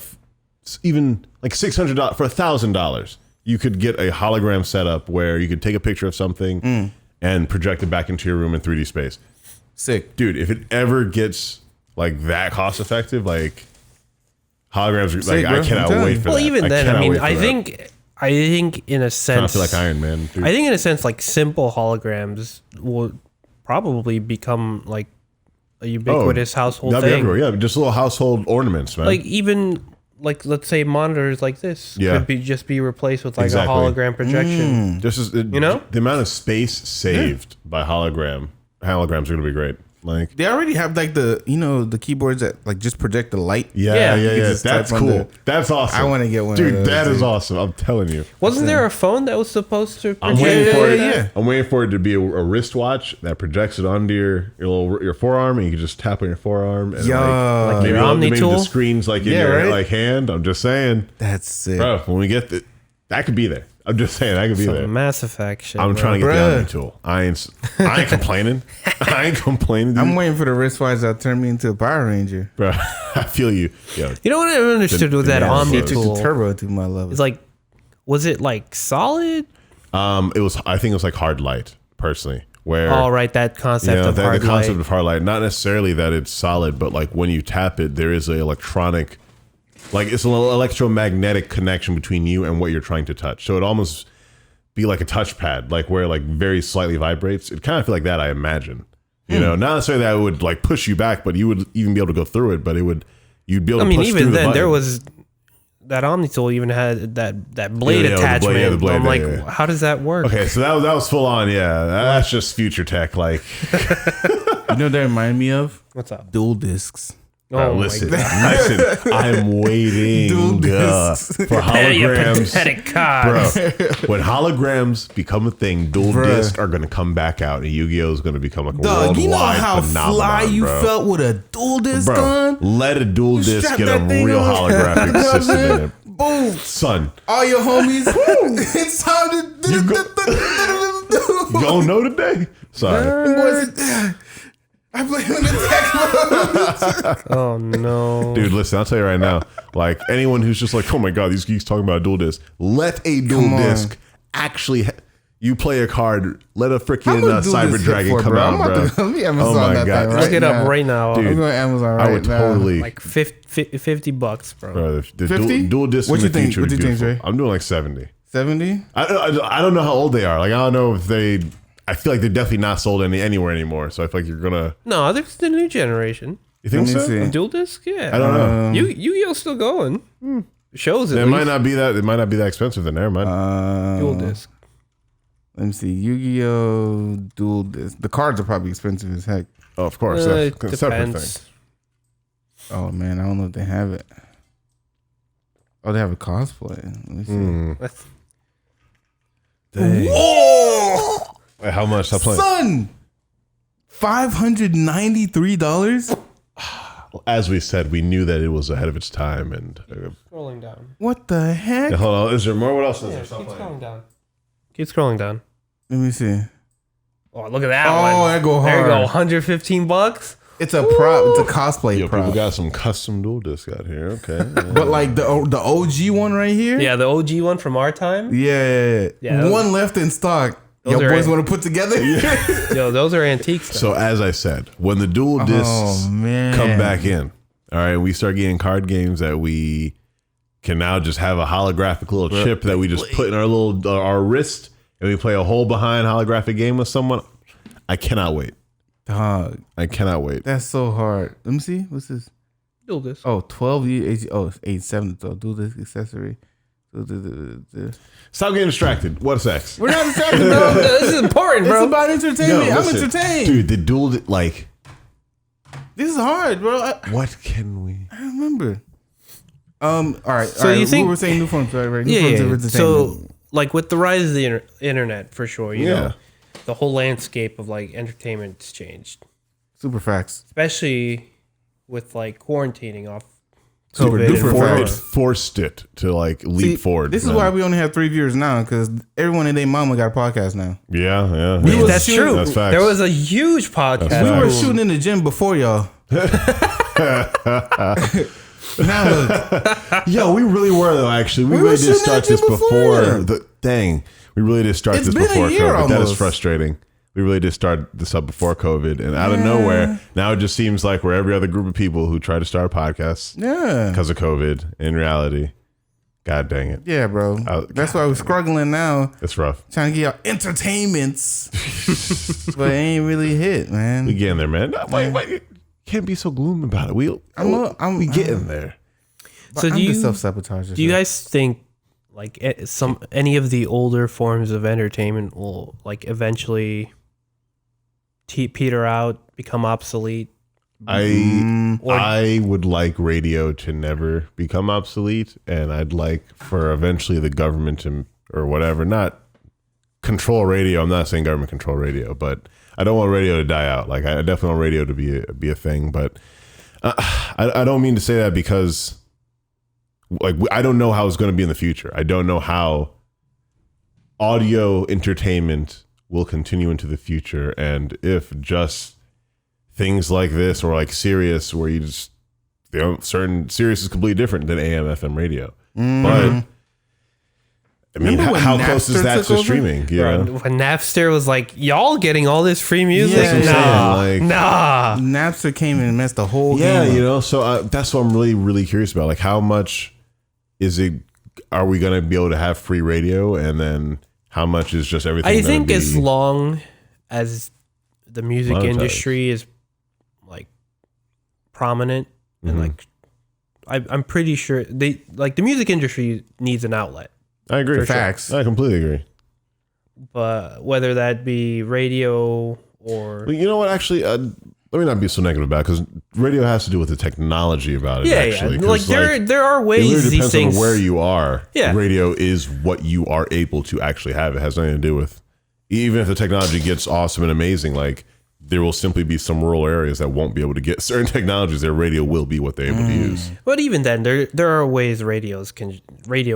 even like $600 for $1,000, you could get a hologram setup where you could take a picture of something and project it back into your room in 3D space. Sick. Dude, if it ever gets like that cost effective, like holograms, are, Sick, like bro. I I'm cannot telling wait you. for Well, that. even then, I cannot mean, wait for I that. think in a I sense, feel like Iron Man. Dude. I think in a sense, like simple holograms will probably become like a ubiquitous household That'd be thing. everywhere. Yeah, just little household ornaments, man. Like even like let's say monitors like this Yeah. could be just be replaced with like Exactly. a hologram projection. just as, you know? the amount of space saved by holograms are going to be great. Like, They already have like the the keyboards that like just project the light. yeah. Yeah. You can just That's type on cool. the- That's awesome. I wanna get one of dude. those, That is dude. awesome. I'm telling you. Wasn't there a phone that was supposed to? I'm project waiting it? for it. yeah. I'm waiting for it to be a wristwatch that projects it onto your forearm, and you can just tap on your forearm. And Yo. Like maybe, your Omni maybe tool? the screen's like in Yeah, your right? like hand. I'm just saying, That's sick. bro. When we get that could be there. I'm just saying that could be Some there. Mass Effect shit. I'm bro. trying to get Bruh. the Omni tool. I ain't complaining. I ain't complaining. Dude. I'm waiting for the wristwatch that turn me into a Power Ranger. Bro, I feel you. Yo, You know what I never understood with that the Omni Omni Took tool? the turbo to my level. It's like, was it like solid? it was. I think it was like hard light, personally. Where All right, that concept of the hard concept light. of hard light, not necessarily that it's solid, but like when you tap it, there is a electronic, like it's an electromagnetic connection between you and what you're trying to touch. So it almost be like a touchpad, like where like very slightly vibrates. It kind of feel like that, I imagine. You know, not necessarily that it would like push you back, but you would even be able to go through it. But you'd be able I to mean, push even through the then, there button. was that Omni tool even had that blade Yeah, the blade, attachment. yeah, the blade, I'm like, yeah. how does that work? Okay, so that was full on. Yeah, that's just future tech. Like, you know what that reminded me of? What's up? Dual discs. Oh, my listen, God. listen. I'm waiting Dual discs. for You holograms, pathetic cards. bro. When holograms become a thing, dual Bruh. disc are going to come back out, and Yu-Gi-Oh is going to become like a Dog, worldwide you know how phenomenon, fly you bro. felt with a dual disc Bro, on? let a dual You disc strap get a that thing real on. holographic system in it. Boom. Son, All your homies. It's time to You you don't know today? Sorry. Boys, I play in attack mode. Oh no, Dude, listen, I'll tell you right now. Like, anyone who's just like, oh my God, these geeks talking about a dual disc. Let a dual Come on. disc actually... You play a card, let a I'm freaking gonna do Cyber this Dragon for, come bro. out, I'm about bro. to let me Amazon Oh my that God. thing Look it up now. right now. Dude. I'm going to Amazon I right would now. totally. Like $50, bro. Bro, the 50? dual disc What in you the think? future What would you be think, beautiful. Dre? I'm doing like 70. 70? I don't know how old they are. Like I don't know if they. I feel like they're definitely not sold anywhere anymore. So I feel like you're gonna. No, there's the new generation. You think Let me so? see. Dual disc, yeah. I don't know. Yu-Gi-Oh's still going. Shows it. It might not be that. It might not be that expensive. Then never mind. Dual disc. Let me see. Yu-Gi-Oh! Dual disc. The cards are probably expensive as heck. Oh, of course. It That's a separate thing. depends. Oh, man. I don't know if they have it. Oh, they have a cosplay. Let me see. That's- Dang. Wait, how much? Stop playing. Son! $593? As we said, we knew that it was ahead of its time. And Scrolling down. What the heck? hold on. Is there more? What else is there? Yeah, Stop keep playing. scrolling down. Keep scrolling down. Let me see. Oh, look at that Oh, one. that go There you go. hard. $115. It's a prop. It's a cosplay Yo, prop. people got some custom dual disc out here. Okay. But like the OG one right here? Yeah, the OG one from our time. Yeah. Yeah, those- One left in stock. Those Your are boys it. want to put together? Yo, those are antiques. Though. So as I said, when the dual discs Oh, man. come back in, all right, we start getting card games that we can now just have a holographic little chip that we just put in our little our wrist, and we play a whole behind holographic game with someone. I cannot wait. Dog, I cannot wait. that's so hard. Let me see. What's this? Dual disc. Oh, 12 years. Oh, it's 87. So do this accessory. Stop getting distracted. What's X? We're not distracted, bro. No, this is important, It's bro. about entertainment. I'm listen, entertained. dude. The dual like, This is hard, bro. I what can we? remember. All right. So all right. you think- we were saying new forms, right? New Yeah, forms of yeah. entertainment. So, like with the rise of the internet, for sure, you Yeah. know, the whole landscape of like entertainment's changed, super facts. especially with like quarantining off Super COVID. duper and facts. It corona. forced it to like leap See, forward. This is man. why we only have 3 viewers now, because everyone and their mama got a podcast now. Yeah. Yeah, was that's shooting- true. That's facts. There was a huge podcast. That's We were facts. shooting in the gym before y'all. Now look, Yo, we really were though. Actually, we We really were did shooting start that this shit before before you. the dang. We really did start It's this been a before year COVID. That is almost. frustrating. We really did start this up before COVID, and out of nowhere, now it just seems like we're every other group of people who try to start podcasts yeah, because of COVID. In reality, God dang it, yeah, bro. That's why we're struggling now, it's rough. trying to get our entertainments, but it ain't really hit, man. We getting there, man. Wait, can't be so gloomy about it. We getting there. So I'm do the you self-sabotage. do you guys think like any of the older forms of entertainment will like eventually peter out, become obsolete? I would like radio to never become obsolete, and I'd like for eventually the government to or whatever not control radio. I'm not saying government control radio, but I don't want radio to die out. Like I definitely want radio to be a thing, but I don't mean to say that because like I don't know how it's going to be in the future. I don't know how audio entertainment will continue into the future, and if just things like this or like Sirius, where you just certain Sirius is completely different than AM FM radio. But I mean, Remember when how close is Napster that took to over? streaming? You know? When Napster was like, y'all getting all this free music? Yeah, that's what nah, I'm saying, like- nah. Napster came in and messed the whole Yeah, game. you know. So that's what I'm really curious about. Like, how much is it? Are we going to be able to have free radio, and then how much is just everything? I gonna think be as long as the music monetized? industry is like prominent and like I'm pretty sure they like the music industry needs an outlet, I agree. For facts. I completely agree. but whether that be radio or But you know what? Actually, let me not be so negative about it, because radio has to do with the technology about it. yeah, actually, yeah. 'cause, Like there are it ways literally these depends things on where you are. Yeah. Radio is what you are able to actually have. It has nothing to do with, even if the technology gets awesome and amazing, like there will simply be some rural areas that won't be able to get certain technologies. Their radio will be what they're able to use. But even then, there are ways radio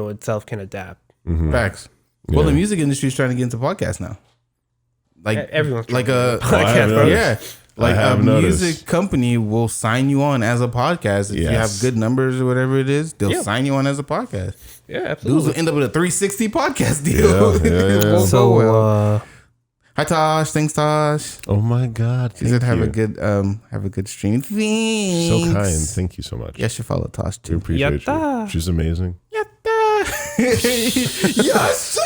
itself can adapt. Facts. Well, the music industry is trying to get into podcasts now. Like Everyone's like trying a to I have noticed. yeah. Like I have a noticed. music company will sign you on as a podcast if you have Yes. good numbers or whatever it is. They'll Yeah. sign you on as a podcast. Yeah, Dudes absolutely. will end up with a 360 podcast deal. Yeah. Won't So, go well. uh, Hi Tosh, thanks Tosh. Oh my God. She said thank have you. a good stream. Thanks. So kind. Thank you so much. Yes, you follow Tosh We too. appreciate Yatta. you. She's amazing. Yes.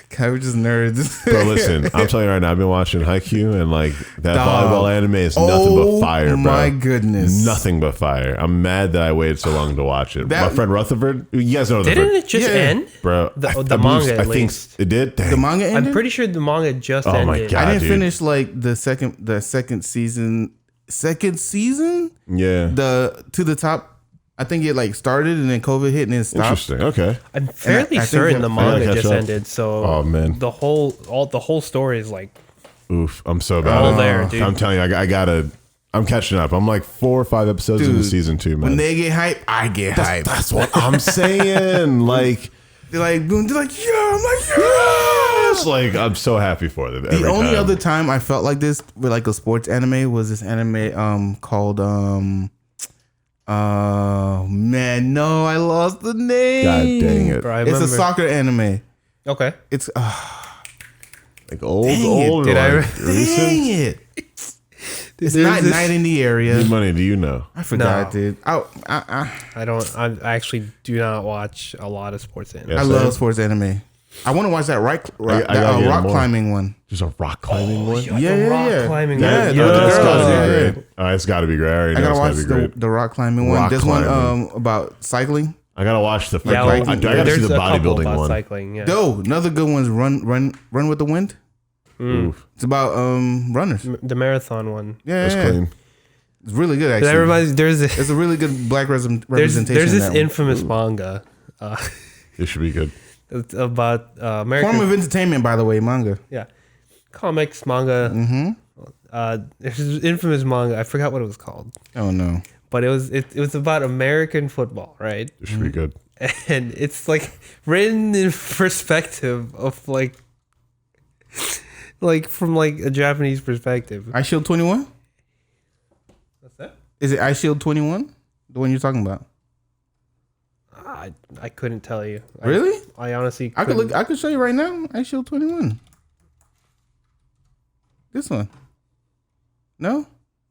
God, we're just nerds. Bro, listen, I'm telling you right now, I've been watching Haikyuu and like that Dog. volleyball anime is nothing but fire, bro. My goodness. Nothing but fire. I'm mad that I waited so long to watch it. That- My friend Rutherford, you guys know didn't Rutherford, it just Yeah. end? bro. The- I the believe- manga, at I think least. it did. Dang. The manga ended? I'm pretty sure the manga just Oh my ended. God. I didn't dude. finish like the second season. Second season? Yeah. To the top. I think it like started and then COVID hit and then stopped. Interesting. Okay. I'm fairly I think certain the I gotta manga catch just up. ended. So Oh, man. the whole story is like Oof. I'm so bad. all there, dude. I'm telling you, I gotta. I'm catching up. I'm like 4 or 5 episodes into Dude, season 2, man. When they get hype, I get hype. That's what I'm saying. Like, They're like, yeah, I'm like, yeah. it's like I'm so happy for them. The only other time I felt like this with like a sports anime was this anime called oh man, no, I lost the name. God dang it. Bro, I It's a remember- soccer anime. Okay. It's Like old, Dang it. old. Did I- like, recent? dang it. It's There's not this- Night in the Area. Good money. Do you know? I forgot, No. dude. I actually do not watch a lot of sports anime. Yeah. I Same. love sports anime. I want to watch that I gotta get rock more. climbing one. There's a rock climbing one. Like the rock climbing Yeah, one. the that's girls, gotta yeah, be yeah. great. It's got to be great. I already I know gotta it's watch gotta be great. the rock climbing one. Rock There's one climbing. about cycling. I gotta watch the. Yeah, I gotta there's see the a couple bodybuilding about one. cycling. Yeah. No, another good one's run with the wind. Oof, It's about runners. The marathon one. Yeah, that's yeah. clean. It's really good actually. Everybody's there's It's a really good black representation. there's in this that one. infamous manga. It should be good. It's about American Form of entertainment, by the way, manga. yeah comics manga. There's this infamous manga. I forgot what it was called, Oh no. but it was about American football, right? It should be good. And it's like written in perspective of like from like a Japanese perspective. Ice Shield 21? What's that? Is it Ice Shield 21? The one you're talking about? I couldn't tell you. Really? I honestly I could couldn't. look. I could show you right now. Ice Shield 21. This one. No,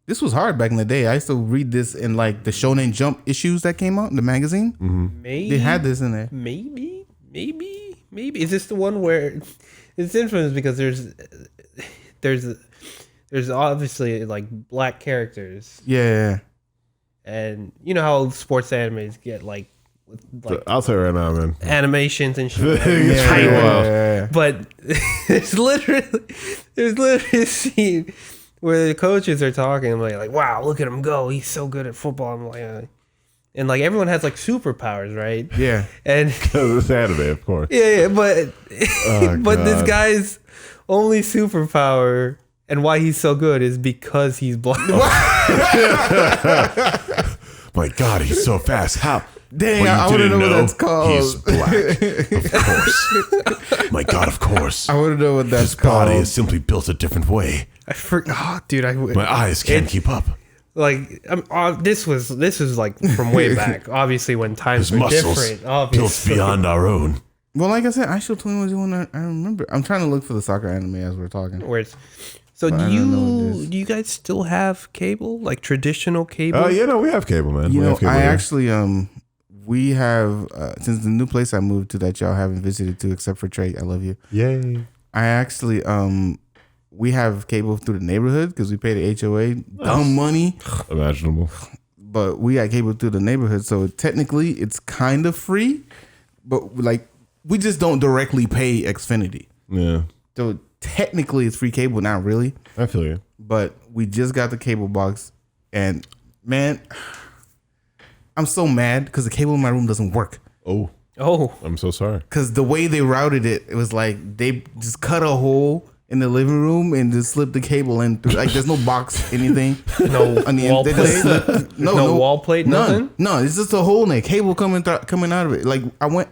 this was hard back in the day. I used to read this in like the Shonen Jump issues that came out, the magazine. Maybe They had this in there. Maybe. Is this the one where it's infamous because there's obviously like black characters, Yeah. and you know how sports animes get like I'll tell you right now, man. animations and shit. It's pretty wild. But there's literally a scene where the coaches are talking. I'm like, wow, look at him go. He's so good at football. I'm like, and like everyone has like superpowers, right? Yeah. And It's anime, of course. yeah, but but this God. guy's only superpower and why he's so good is because he's black. My God, he's so fast. How? Dang, Well, you I want to didn't know what that's called. He's black. Of course. My God, of course. I want to know what that's His body called. is simply built a different way. I forgot, dude. My eyes can't keep up. like this was like from way back. Obviously, when times His were muscles different. built Obviously, beyond our own. Well, like I said, Ice Shield 21 was the one I remember. I'm trying to look for the soccer anime as we're talking. where it's so But I don't know what it is. do you guys still have cable, like traditional cable? Oh, yeah, no, we have cable, man. You we know, have cable I here. actually we have since the new place I moved to that y'all haven't visited to except for Trey. I love you. Yay. I actually we have cable through the neighborhood because we pay the HOA dumb money, Imaginable. but we got cable through the neighborhood, so technically it's kind of free, but like we just don't directly pay Xfinity, Yeah. so technically it's free cable, not really. I feel you. But we just got the cable box, and man, I'm so mad because the cable in my room doesn't work. Oh, Oh, I'm so sorry. Because the way they routed it, it was like they just cut a hole in the living room and just slipped the cable in through. Like there's no box, anything. no I mean, wall they plate. just slipped, No wall plate, none. nothing? No, it's just a hole in it. Cable coming out of it. Like I went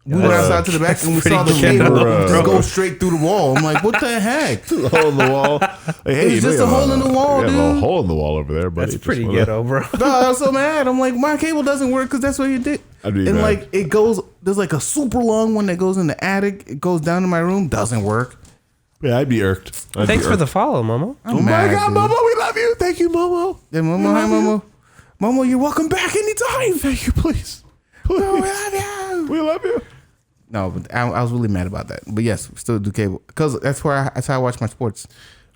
We went outside to the back and we saw the pretty cable ghetto, just bro. go straight through the wall. I'm like, what the heck? The hole in the wall. Like, hey, It's just you a hole in the wall, you have a dude. hole in the wall over there, buddy. That's Just pretty wanna- ghetto, bro. No, I was so mad. I'm like, my cable doesn't work because that's what you did. I'd be And mad. like, it goes, there's like a super long one that goes in the attic. It goes down to my room. Doesn't work. Yeah, I'd be irked. Thanks for the follow, Momo. I'm Oh my mad, God, dude. Momo, we love you. Thank you, Momo. Yeah, Momo, hi, Momo. Momo, you're welcome back anytime. Thank you, please. Please. Oh, we love you. We love you. No, but I was really mad about that. But yes, we still do cable because that's how I watch my sports.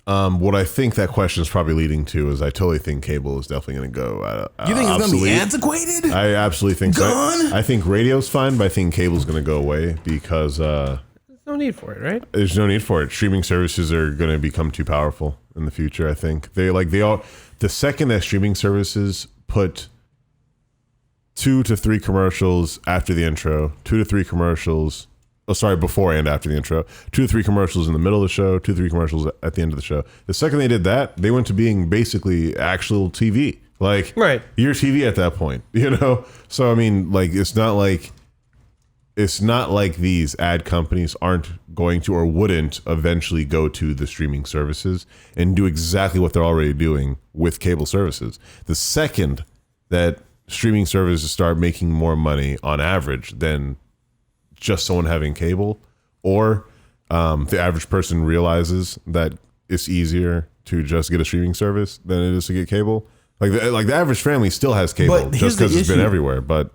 What I think that question is probably leading to is I totally think cable is definitely going to go. You think it's gonna be obsolete. antiquated? I absolutely think so. Gone? I think radio's fine, but I think cable's going to go away because There's no need for it, right? there's no need for it. Streaming services are going to become too powerful in the future. I think they all. The second that streaming services put 2 to 3 commercials after the intro, 2 to 3 commercials. Oh, sorry, before and after the intro. 2 to 3 commercials in the middle of the show, 2 to 3 commercials at the end of the show. The second they did that, they went to being basically actual TV. Like, Right. You're TV at that point, you know? So, I mean, like, it's not like these ad companies aren't going to or wouldn't eventually go to the streaming services and do exactly what they're already doing with cable services. The second that streaming services start making more money on average than just someone having cable, or the average person realizes that it's easier to just get a streaming service than it is to get cable. Like the average family still has cable But here's just because the it's been issue. everywhere, but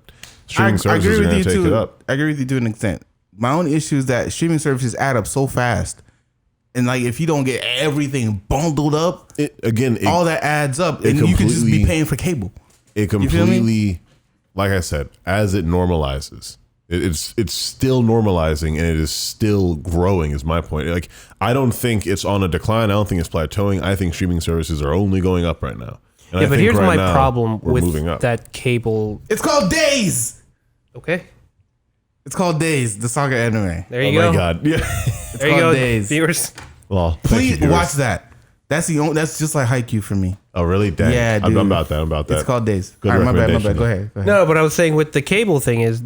streaming services are going to take it up. I agree with you to an extent. My own issue is that streaming services add up so fast, and like if you don't get everything bundled up, all that adds up, and you could just be completely- paying for cable. It You feel me? completely, like I said, as it normalizes, it's still normalizing and it is still growing. Is my point. Like I don't think it's on a decline. I don't think it's plateauing. I think streaming services are only going up right now. And I Yeah, but think here's right my now problem we're moving with up. that cable. It's called Days. Okay, It's called Days, the saga anime. there Oh you my go. God! Yeah. There you called go, Days. viewers. Well, thank Please you, viewers. watch that. That's the only. That's just like Haikyuu for me. Oh really? Dang. Yeah, I'm dude. about that. I'm about that. It's called Days. Good All right, my bad. recommendation. Go ahead. No, but I was saying with the cable thing is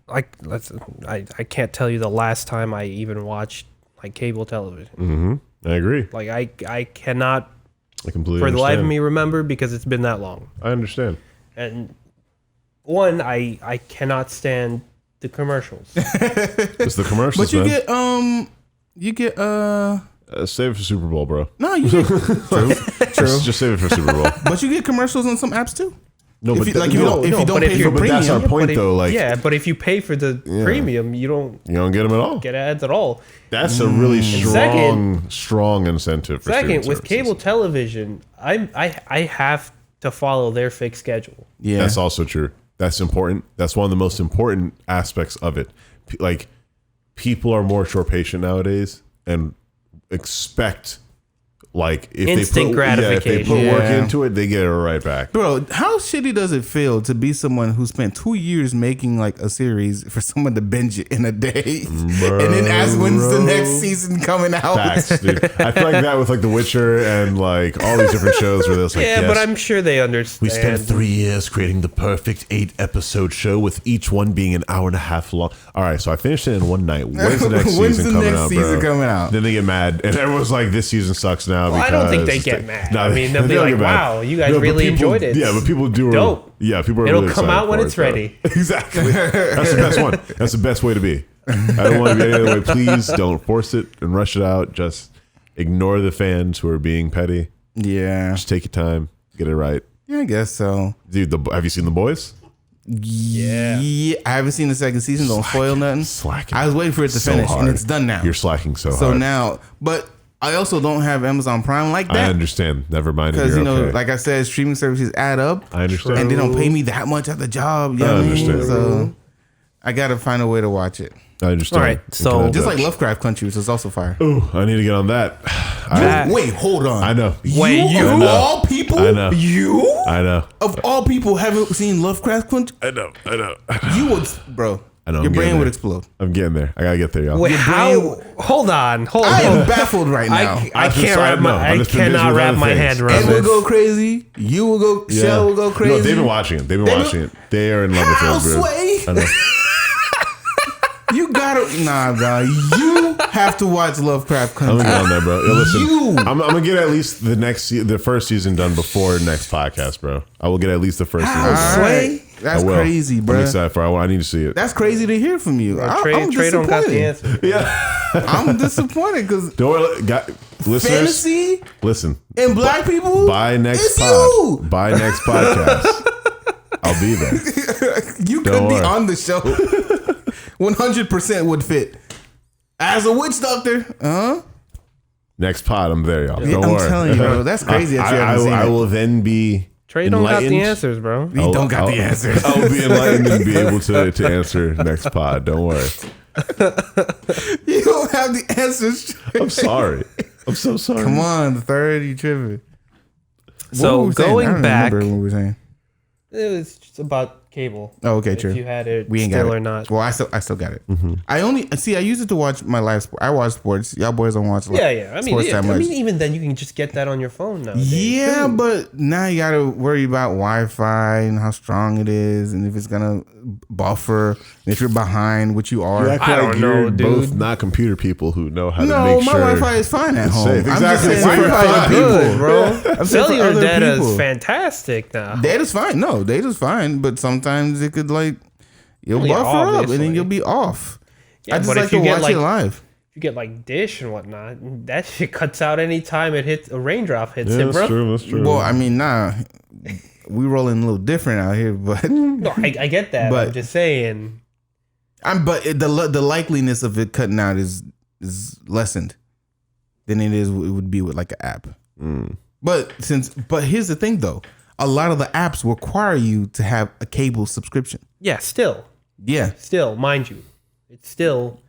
I can't tell you the last time I even watched like cable television. I agree. Like I cannot I completely for the life of understand. me remember because it's been that long. I understand. And one, I cannot stand the commercials. It's the commercials, But you man. get Save it for Super Bowl, bro. no, you get Just save it for Super Bowl. but you get commercials on some apps too. No, If but you- like, if you don't- if you don't but pay for but that's our premium, point, But if- though. Like, yeah, but if you pay for the premium, you don't you don't get them at all. get ads at all. That's a really Second- strong incentive. For streaming Second, with services. cable television, I have to follow their fixed schedule. Yeah, That's also true. That's important. That's one of the most important aspects of it. Like, people are more short patient nowadays and expect, like, if Instant if they put work gratification. into it, they get it right back. Bro, how shitty does it feel to be someone who spent 2 years making like a series for someone to binge it in a day, and then ask when's the next season coming out? Facts, dude. I feel like that with like The Witcher and like all these different shows where there's like, Yeah, yes, but I'm sure they understand. we spent 3 years creating the perfect 8-episode show with each one being an hour and a half long. All right, so I finished it in one night. When's the next When's season the coming next out, season bro? coming out? Then they get mad, and everyone's like, "This season sucks now." Well, I because don't think they it's get the- mad. No, I mean, they'll they be don't like, get mad. "Wow, you guys but really people- enjoyed it. Yeah, but people do. Dope. Yeah, people are. It'll really come excited out when for it's it, though. ready." Exactly. That's the best one. That's the best way to be. I don't want to be any other way. Please don't force it and rush it out. Just ignore the fans who are being petty. Yeah, Just take your time, get it right. yeah, I guess so. Dude, have you seen The Boys? Yeah. I haven't seen the second season. Don't spoil nothing. Slacking. I was waiting for it to So finish, hard. and it's done now. You're slacking so So hard. now, but I also don't have Amazon Prime like I that understand. Never mind. because You're you know, okay. like I said, streaming services add up, I understand. and they don't pay me that much at the job. You know what I mean? understand. So I gotta find a way to watch it. I understand. All right, You so- cannot Just judge. like Lovecraft Country, which is also fire. Ooh, I need to get on that. That- Wait, hold on. I know. Wait, you? of all people, I know. you I know. of all people haven't seen Lovecraft Country. I know. I know. You would, bro. I know, Your I'm brain getting would there. explode. I'm getting there. I gotta get there, y'all. Wait, Your how? brain- Hold on. I am baffled right now. I I've been can't sorry, wrap no, my. I've I just been busy cannot with wrap other my things. head Ed around will this. go crazy. You will go. Shell will go crazy. No, they've been watching it. They've been They watching it. They are in love with it. bro. Sway. I know. bro. You have to watch Lovecraft I'm Country. gonna get on there, bro. Yo, listen, You. I'm gonna get at least the first season done before next podcast, bro. I will get at least the first season. All done. right. That's I will. crazy, I'm bro. excited for it. I need to see it. That's crazy to hear from you. I'm Trey don't got the disappointed. answer. I'm disappointed because Don't worry, listeners. fantasy Listen, and black people. by next it's pod, you. by next podcast, I'll be there. You Don't could be worry. on the show. 100% would fit. As a witch doctor, Next pod, I'm there, y'all. Don't I'm worry. telling you, bro. That's crazy that you haven't seen I it. will then be Trey don't got the enlightened. answers, bro. We don't got the answers. I will be enlightened and be able to answer next pod. Don't worry. You don't have the answers. I'm sorry. I'm so sorry. Come on, the third, you tripping. So What were we saying? I going don't back, remember what we were saying. it was just about cable. Oh, okay, If true. you had it We ain't still got it or not. Well, I still got it. I use it to watch my live sport. I watch sports. Y'all boys don't watch. Yeah. I mean, sports that much. even then, you can just get that on your phone now. Yeah, but now you gotta worry about Wi-Fi and how strong it is, and if it's gonna buffer, and if you're behind, which you are. You act I like don't know, you're both dude. not computer people who know how to No, make my sure. Wi-Fi is fine at it's home. safe. I'm just Exactly. saying So you're Wi-Fi fine. is Good, people. bro. I'm saying for Cellular other data people. is fantastic now. Data's fine. No, data's fine, but sometimes it could you'll Yeah, buffer up and obviously. then you'll be off. Yeah, I just but like if you to get watch it live. If you get like Dish and whatnot, that shit cuts out any time it hits a raindrop hits Yeah, it, bro. that's true. That's true. Well, I mean, we rolling a little different out here, but No, I get that. But- I'm just saying. the likeliness of it cutting out is lessened than it would be with like an app. But here's the thing though, a lot of the apps require you to have a cable subscription. Yeah, still, Yeah, mind you, it's still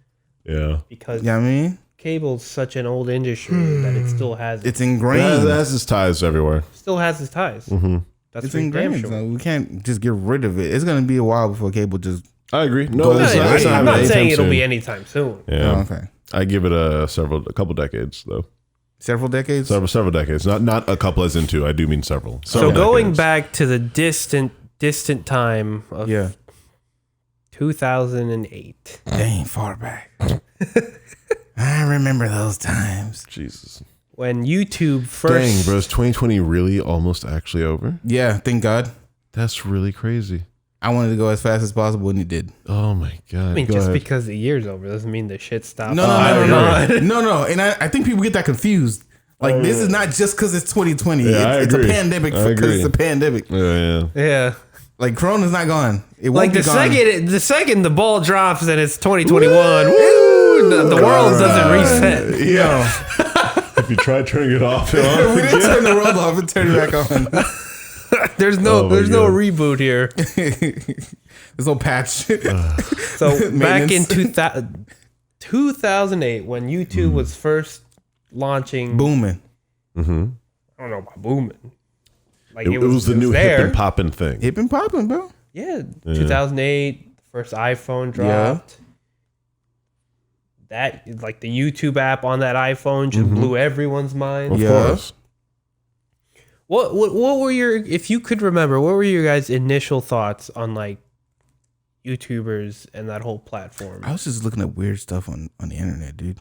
yeah. because you know what I mean? cable's such an old industry that it still has It's That ingrained. has its ties everywhere. still has its ties. Mm-hmm. That's It's for damn ingrained. sure. So we can't just get rid of it. It's gonna be a while before cable just. I agree. No, Go it's ahead. not, it's I'm not happening saying anytime it'll soon. be anytime soon. Yeah. Oh, okay. I give it a couple decades though. Several decades. Several decades. Not a couple as in two. I do mean several. So going decades. back to the distant time of Yeah. 2008. Dang, far back. I remember those times. Jesus. When YouTube first Dang, bro, is 2020 really almost actually over? Yeah, thank God. That's really crazy. I wanted to go as fast as possible, and it did. Oh my god. I mean, Go just ahead. because the year's over doesn't mean the shit stopped. No. And I think people get that confused. Like, this is not just because it's 2020. Yeah, I it's a agree. pandemic I because agree. it's a pandemic. Yeah. Yeah. Like, Corona's not gone. It won't Like be the gone. second the ball drops and it's 2021, woo, the world doesn't reset. Yeah. If you try turning it off, We didn't turn the world off and turn it back on. There's no Oh my no God. reboot here. There's no patch. So back in Maintenance. 2008 when YouTube was first launching, Booming. I don't know about booming. Like it was the new there. hip and popping thing. Hip and popping, bro. Yeah, 2008, first iPhone dropped. That like the YouTube app on that iPhone just blew everyone's mind. Of Yeah. course. What were your, if you could remember, what were your guys' initial thoughts on like YouTubers and that whole platform? I was just looking at weird stuff on the internet, dude.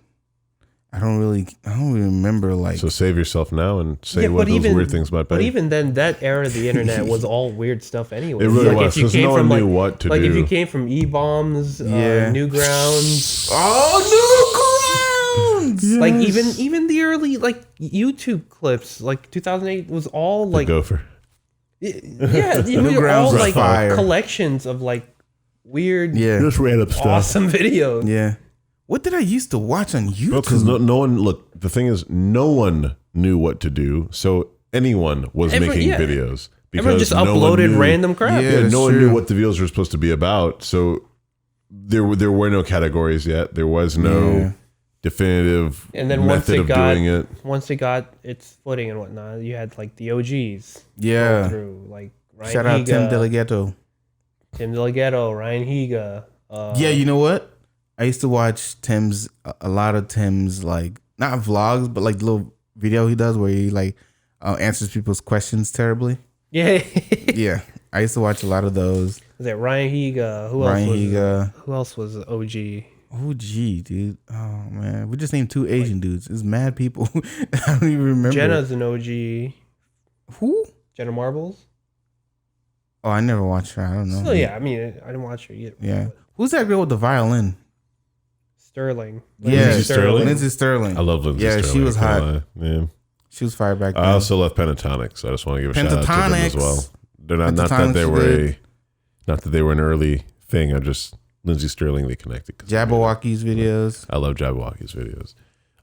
I don't really remember like. So save yourself now and say Yeah, what but those even- weird things might be. But even then, that era of the internet was all weird stuff anyway. It really like was, 'cause no one knew what to like if do. you came from E-Bombs, Yeah. Newgrounds, Oh, Newgrounds! like even the early like YouTube clips, like 2008 was all like Gopher. yeah, you know, they're Newgrounds all was like fire. collections of like weird, Yeah, Just random stuff. awesome videos. yeah. What did I used to watch on YouTube? Because no one, look, the thing is, no one knew what to do. So anyone was making yeah. videos. Everyone just no one uploaded knew- random crap. Yeah. Yeah, that's no one true. knew what the videos were supposed to be about. So there were no categories yet. There was no Yeah. definitive And then once method it of got doing it. once it got its footing and whatnot, you had like the OGs Yeah. go through, like Ryan Shout out Tim Higa, Delegato. Tim Delgado, Ryan Higa. Yeah, you know what? I used to watch a lot of Tim's like not vlogs, but like little video he does where he like answers people's questions terribly. yeah. Yeah, I used to watch a lot of those. Was it Ryan Higa? Ryan Higa. Who else was OG? OG, dude. Oh man, we just named 2 Asian dudes. It's mad people. I don't even remember. Jenna's an OG. Who? Jenna Marbles. Oh, I never watched her. I don't know. So yeah, I mean, I didn't watch her either. Yeah. Who's that girl with the violin? Sterling. Yeah, Lindsay Sterling? Lindsay Sterling. I love Lindsay Yeah, Sterling. she was I can't hot. lie. Yeah. She was fire back then. I also love Pentatonic, so I just want to give a shout out to them as Pentatonics. well. They're not that they Pentatonics were did. not that they were an early thing. I just Lindsay Sterling they connected. 'Cause Jabberwocky's videos. I love Jabberwocky's videos.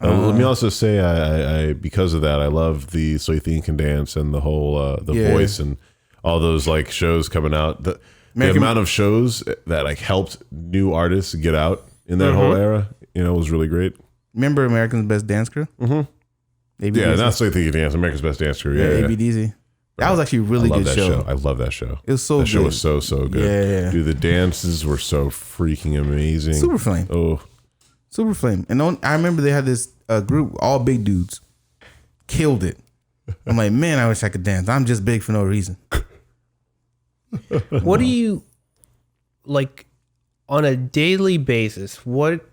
Let me also say, I because of that, I love the So You Think You Can Dance and the whole Yeah. Voice and all those like shows coming out. The amount of shows that like helped new artists get out in that whole era, was really great. Remember American's Best Dance Crew? Mm-hmm. ABDZ? Yeah, not So You Think You Can Dance, America's Best Dance Crew. Yeah, Yeah, ABDZ. That was actually a really I love good that show. I love that show. It was so That good. show was so good. Yeah. Dude, the dances were so freaking amazing. Super Flame. Oh, Super Flame. And I remember they had this group, all big dudes. Killed it. I'm like, man, I wish I could dance. I'm just big for no reason. What do you like on a daily basis? What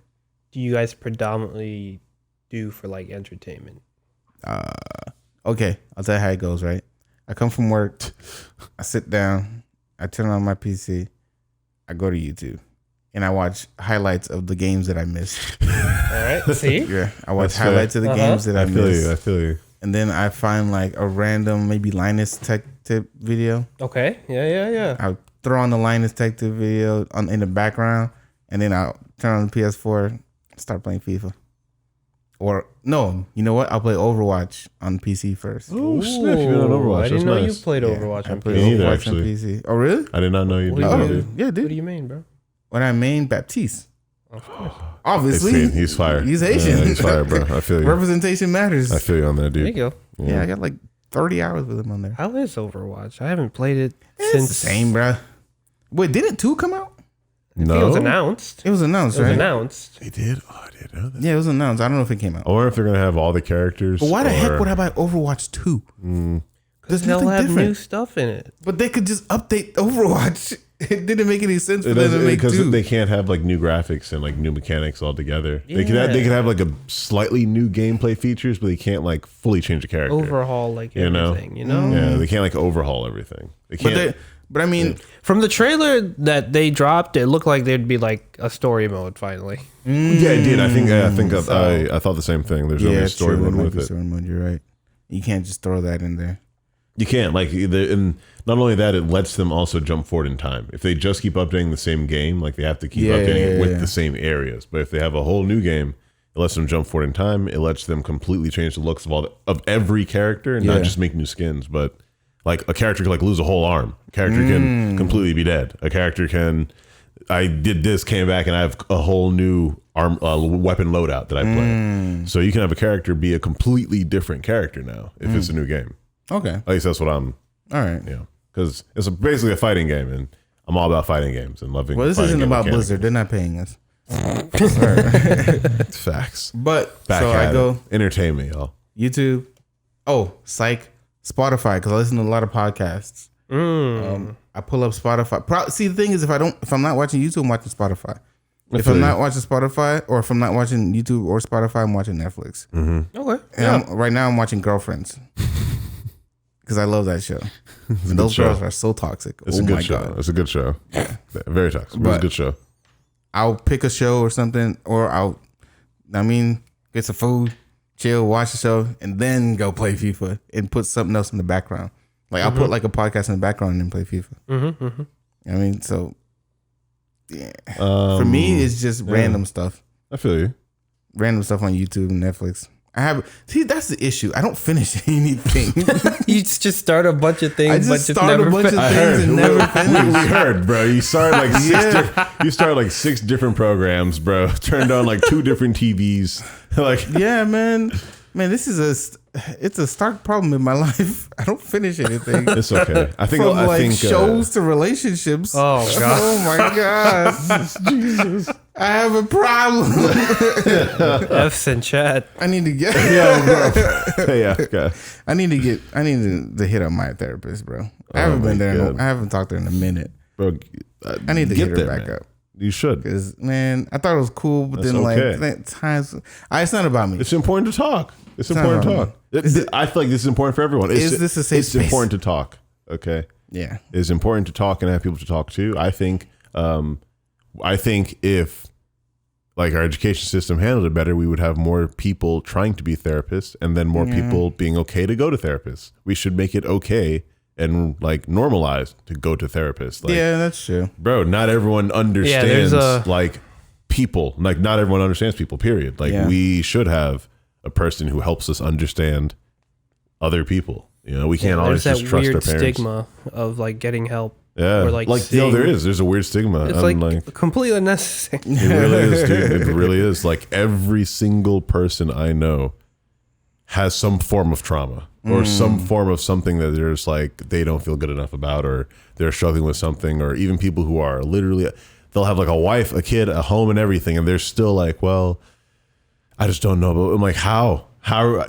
do you guys predominantly do for like entertainment? Okay, I'll tell you how it goes, right? I come from work. I sit down. I turn on my PC. I go to YouTube. And I watch highlights of the games that I missed. All right, see? Yeah, I watch That's fair. highlights of the games that I I feel missed. you. I feel you. And then I find like a random, maybe Linus Tech Tip video. Okay, yeah. I'll throw on the Linus Tech Tip video in the background. And then I'll turn on the PS4, start playing FIFA. Or, no, you know what? I'll play Overwatch on PC first. Oh, snap. You're on Overwatch. I That's didn't know nice. you played Overwatch I on play Me PC. neither, Overwatch actually. on PC. Oh, really? I did not know you What did do you that, do? dude. Yeah, What do dude. you mean, bro? When I main Baptiste. Of course. Obviously. He's fire. He's Asian. Yeah, he's fire, bro. I feel you. Representation matters. I feel you on that, There you dude. go. Yeah, I got like 30 hours with him on there. How is Overwatch? I haven't played it It's since the same, bruh. Wait, didn't 2 come out? I think No, it was announced. It was announced, It was right? announced. They did. Oh, I didn't know that. Yeah, it was announced. I don't know if it came out. I wonder if they're gonna have all the characters. But why the heck or- would I buy Overwatch 2? There's They'll nothing have different. new stuff in it. But they could just update Overwatch. It didn't make any sense for It them to doesn't, make because 2. they can't have like new graphics and like new mechanics altogether. They could Yeah. have like a slightly new gameplay features, but they can't like fully change the character. Overhaul like You know? everything, you know? Yeah, they can't like overhaul everything. They can't. But I mean, From the trailer that they dropped, it looked like there'd be like a story mode finally. Yeah, it did. I think I thought the same thing. There's only a story true, mode there might with be it. story mode. You're right. You can't just throw that in there. You can't and not only that, it lets them also jump forward in time. If they just keep updating the same game, like they have to keep updating it with the same areas. But if they have a whole new game, it lets them jump forward in time. It lets them completely change the looks of every character and not just make new skins, but like a character can like lose a whole arm. A character can completely be dead. A character can. I did this, came back, and I have a whole new weapon loadout that I play. So you can have a character be a completely different character now if it's a new game. Okay. At least that's what I'm. All right. Because it's basically a fighting game, and I'm all about fighting games and loving. Well, this fighting isn't game about mechanics. Blizzard. They're not paying us. It's facts. But Back so at I go it. Entertain me, y'all. YouTube. Oh, psych. Spotify, because I listen to a lot of podcasts. I pull up Spotify. See, the thing is, if I'm not watching YouTube, I'm watching Spotify. If feel I'm you. not watching Spotify, or if I'm not watching YouTube or Spotify, I'm watching Netflix. Okay. And right now, I'm watching Girlfriends because I love that show. And those show. girls are so toxic. It's Oh a good my show. god! It's a good show. Very toxic. But it's a But- good show. I'll pick a show or something, or get some food, chill, watch the show, and then go play FIFA and put something else in the background. Like I'll put like a podcast in the background and then play FIFA. I mean, so yeah. For me, it's just random stuff. I feel you. Random stuff on YouTube and Netflix. That's the issue. I don't finish anything. You just start a bunch of things, I but just just start never a bunch of fin- things and never finish. We heard, bro. You started like you started like 6 different programs, bro. Turned on like 2 different TVs. Like Yeah, man. This is it's a stark problem in my life. I don't finish anything. it's okay. I think From I think shows to relationships. Oh, God. Oh my god! Jesus, I have a problem. F's in chat. I need to get. yeah, okay. I need to hit up my therapist, bro. I haven't my been there. God. I haven't talked to her in a minute. Bro, I need to get hit her there, back man. up. You should. Because, man, I thought it was cool, but That's then, okay. like, times... it's not about me. It's important to talk. It's important to talk. I feel like this is important for everyone. Is this a safe It's space? important to talk. Okay. Yeah. It's important to talk and have people to talk to. I think if like our education system handled it better, we would have more people trying to be therapists and then more people being okay to go to therapists. We should make it okay and like normalized to go to therapists. Like, Yeah, that's true. bro, not everyone understands like people. Like not everyone understands people, period. Like we should have a person who helps us understand other people. You know, we can't always There's just that trust weird our parents. stigma of like getting help. Yeah, Or like no, there's a weird stigma. It's I'm like completely unnecessary. it really is, dude. It really is. Like every single person I know has some form of trauma or some form of something that they're just like they don't feel good enough about, or they're struggling with something, or even people who are literally they'll have like a wife, a kid, a home, and everything, and they're still like, well, I just don't know. But I'm like, how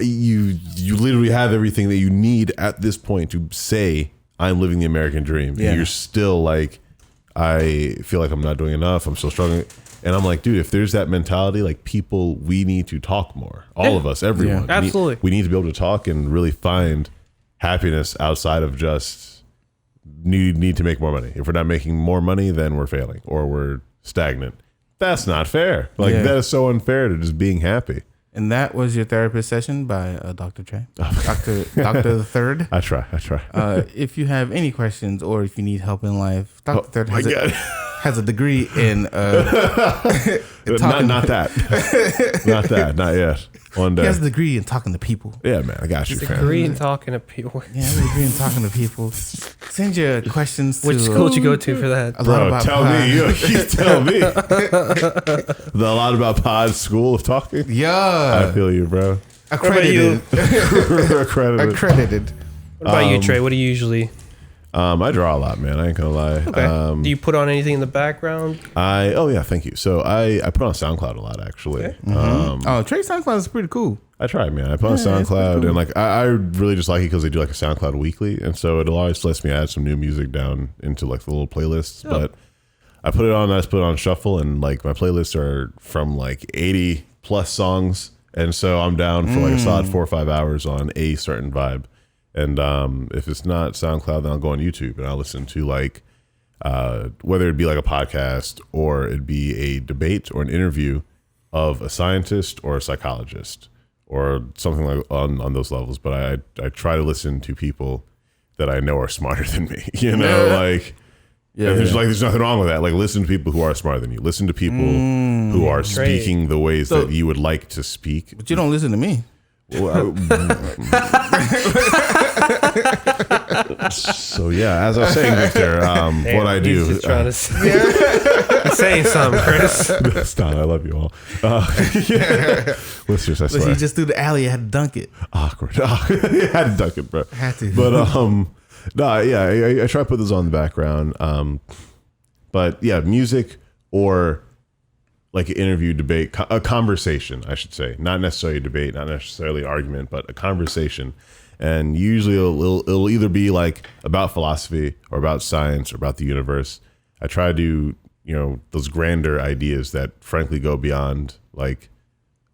you literally have everything that you need at this point to say I'm living the American dream. Yeah. And you're still like, I feel like I'm not doing enough. I'm still struggling. And I'm like, dude, if there's that mentality, like people, we need to talk more. All of us, everyone. Yeah. Absolutely. We need to be able to talk and really find happiness outside of just need to make more money. If we're not making more money, then we're failing or we're stagnant. That's not fair. Like that is so unfair to just being happy. And that was your therapist session by Dr. Trey. Dr. the Third. I try. If you have any questions or if you need help in life, Dr. Third My God. has a degree in not that. Not that. Not yet. One day. He has a degree in talking to people. Yeah, man. I got you, fam. Agree in talking to people. Yeah, he has a degree in talking to people. Send your questions to... Which school did you go to for that? A lot Bro, about tell pod. me. You tell me. The A Lot About Pod School of Talking. I Yeah. feel you, bro. Accredited. Accredited. Accredited. What about you, Trey? What do you usually... I draw a lot, man. I ain't gonna lie. Okay. Do you put on anything in the background? Thank you. So I put on SoundCloud a lot, actually. Okay. Trey SoundCloud is pretty cool. I try, man. I put on SoundCloud, and like I really just like it because they do like a SoundCloud weekly, and so it always lets me add some new music down into like the little playlists. Oh. But I put it on, I just put it on shuffle, and like my playlists are from like 80 plus songs, and so I'm down for like a solid 4 or 5 hours on a certain vibe. And if it's not SoundCloud, then I'll go on YouTube and I'll listen to like whether it'd be like a podcast or it'd be a debate or an interview of a scientist or a psychologist or something like on those levels. But I try to listen to people that I know are smarter than me. You know, like there's nothing wrong with that. Like listen to people who are smarter than you. Listen to people who are speaking the ways that you would like to speak. But you don't listen to me. So yeah, as I was saying, Victor, what I do. He's just trying to say something, Chris. Stop, I love you all. Listeners, I But swear. he just threw the alley. I had to dunk it. Awkward. You had to dunk it, bro. Had to. But no, yeah, I try to put this on the background. But yeah, music or like an interview, debate, a conversation, I should say, not necessarily a debate, not necessarily argument, but a conversation. And usually it'll either be like about philosophy or about science or about the universe. I try to do, those grander ideas that frankly go beyond like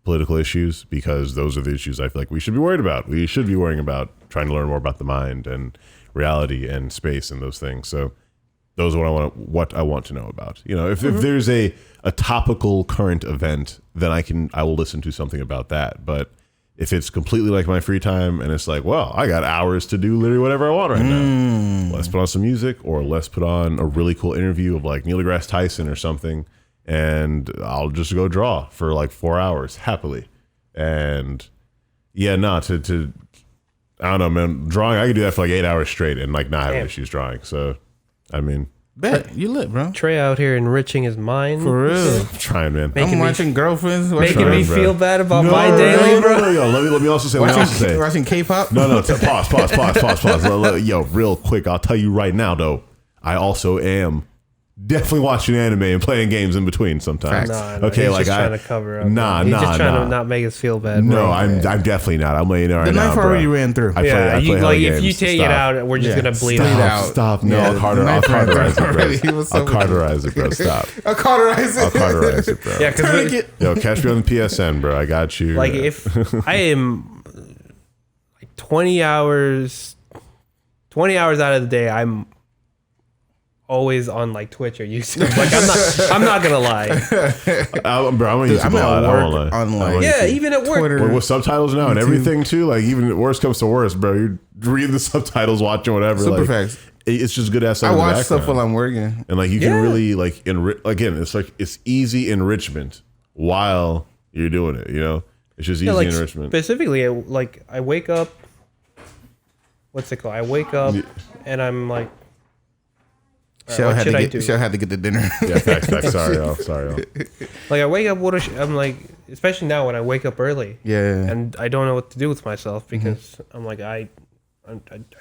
political issues, because those are the issues I feel like we should be worried about. We should be worrying about trying to learn more about the mind and reality and space and those things. So those are what I want to know about. If there's a topical current event, then I will listen to something about that. But if it's completely like my free time and it's like, well, I got hours to do literally whatever I want right now. Let's put on some music, or let's put on a really cool interview of like Neil deGrasse Tyson or something, and I'll just go draw for like 4 hours happily. And yeah, I don't know, man. Drawing, I could do that for like 8 hours straight and like not having issues drawing. So, I mean, Bet you lit, bro. Trey out here enriching his mind. For real. I'm trying, man. I'm watching girlfriends. Making me bro. feel bad about my daily, bro. No. Let me also say. Watching K-pop. No. Pause. Yo, real quick. I'll tell you right now, though. I also am definitely watching anime and playing games in between sometimes. Facts. No, Okay, he's like just I trying to cover up. Nah, He's nah, just trying nah. to not make us feel bad. No, bro. I'm definitely not. I'm laying it right The now, knife bro. already ran through. I play Yeah, hella like if games. you take it Stop. out, we're just Yeah. gonna bleed Stop. out. out. Stop. No, Yeah, I'll the cauterize knife ran it, through. He bro. was so I'll cauterize it, bro. Stop. I'll cauterize I'll it. cauterize it, bro. Yeah, because Yo, catch me on the PSN, bro. I got you. like if I am like 20 hours out of the day, I'm always on like Twitch or YouTube. Like I'm not gonna lie. Bro, I'm gonna use I'm a at lot. I work won't lie. on, I won't like, use Yeah, it. even at work. Twitter. with subtitles now and YouTube. everything too. Like even worst comes to worst, bro. You're reading the subtitles, watching whatever. Super like, facts. It's just good ass stuff. I in the watch stuff background. while I'm working. And like you Yeah. can really like again, it's like it's easy enrichment while you're doing it, you know? It's just easy Yeah, like enrichment. specifically, I wake up. What's it called? I wake up and I'm like, all right, Shell what had should to I get. do? Shell had to get the dinner. Yeah, facts. Sorry, Al. Like I wake up. I'm like, especially now when I wake up early. Yeah. And I don't know what to do with myself because I'm like I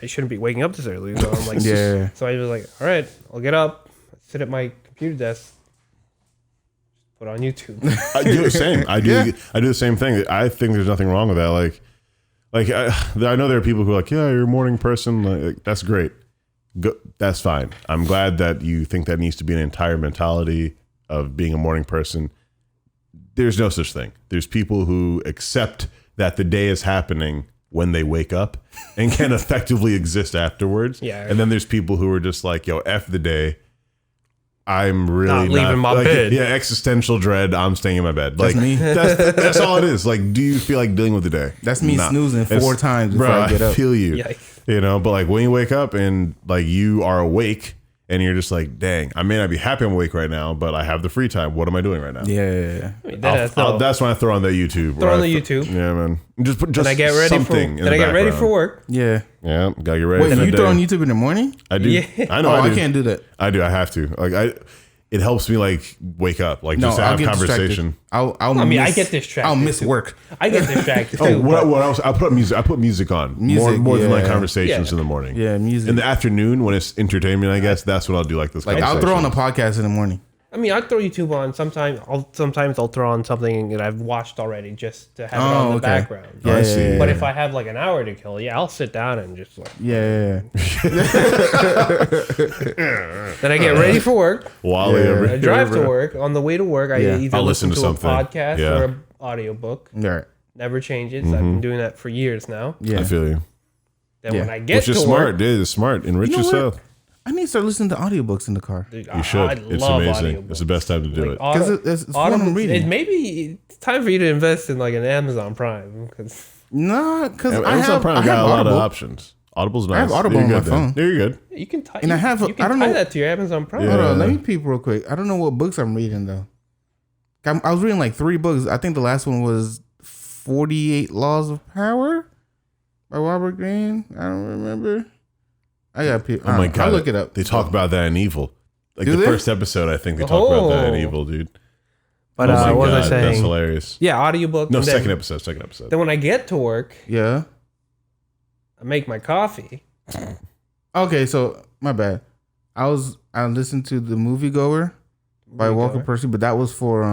shouldn't be waking up this early. So I'm like, Yeah. So I was like, all right, I'll get up, sit at my computer desk, put on YouTube. I do the same. I do Yeah. I do the same thing. I think there's nothing wrong with that. Like I know there are people who are like, yeah, you're a morning person. Like, that's great. That's fine. I'm glad that you think that needs to be an entire mentality of being a morning person. There's no such thing. There's people who accept that the day is happening when they wake up and can effectively exist afterwards. Yeah. And then there's people who are just like, yo, F the day. I'm really Not leaving my like, bed. Yeah, existential dread. I'm staying in my bed. Like me. That's all it is. Like, do you feel like dealing with the day? That's me Nah. snoozing 4 It's- times before Bro, I get up. feel you. Yikes. You know, but like when you wake up and like you are awake and you're just like, dang, I may not be happy I'm awake right now, but I have the free time. What am I doing right now? Yeah. I mean, that's That's when I throw on the YouTube. Throw or on I the YouTube. Yeah, man. Just and I get ready for something in then the I get ready background. for work. Yeah. Yeah, gotta get ready. Wait, for the you day. throw on YouTube in the morning? I do. Yeah. I know. Oh, I I do. can't do that. I do. I have to. Like it helps me like wake up, like No, just to I'll have get conversation. distracted. I'll I mean, I miss- get distracted I'll miss too. work. I get distracted Oh, too. but- what else? I put music. I put music on Music, more than like yeah. conversations Yeah. in the morning. Yeah, music. In the afternoon when it's entertainment, I guess that's when I'll do like this. Like I'll throw on a conversation. podcast in the morning. I mean, I throw YouTube on. Sometimes I'll throw on something that I've watched already just to have it on the okay. background. I see. But if I have like an hour to kill, yeah, I'll sit down and just like. Yeah. Then I get ready for work. While Yeah. I drive to work. On the way to work, I Yeah. either I'll listen listen to to something. a podcast Yeah. or an audiobook. Right. Never changes. I've been doing that for years now. Yeah. I feel you. Then Yeah. when I get Which to is work, smart, dude. It's smart. Enrich You know what? yourself. I need to start listening to audiobooks in the car. dude, You should. I It's love amazing. audiobooks. It's the best time to do Like, it. Because it's what I'm audiobooks- reading. It maybe it's time for you to invest in like an Amazon Prime because No, because I Amazon have Prime I got have a lot of Audible. options. Audible's nice. have Audible You're on my good then. phone. You're good. you can tie. And I have- you can I don't tie know- that to your Amazon Prime. Yeah. Hold on, let me peep real quick. I don't know what books I'm reading though. I was reading like 3 books. I think the last one was 48 Laws of Power by Robert Greene. I don't remember. I got peep. Oh my god. I'll look it up. They talk about that in Evil. Like Do the they? first episode, I think they talk about that in Oh. Evil, dude. But Oh my what was I God, That's saying? hilarious. Yeah, audiobook. No, and then- second episode. Then when I get to work, Yeah. I make my coffee. Okay, so my bad. I listened to The Moviegoer by Walker Percy, but that was for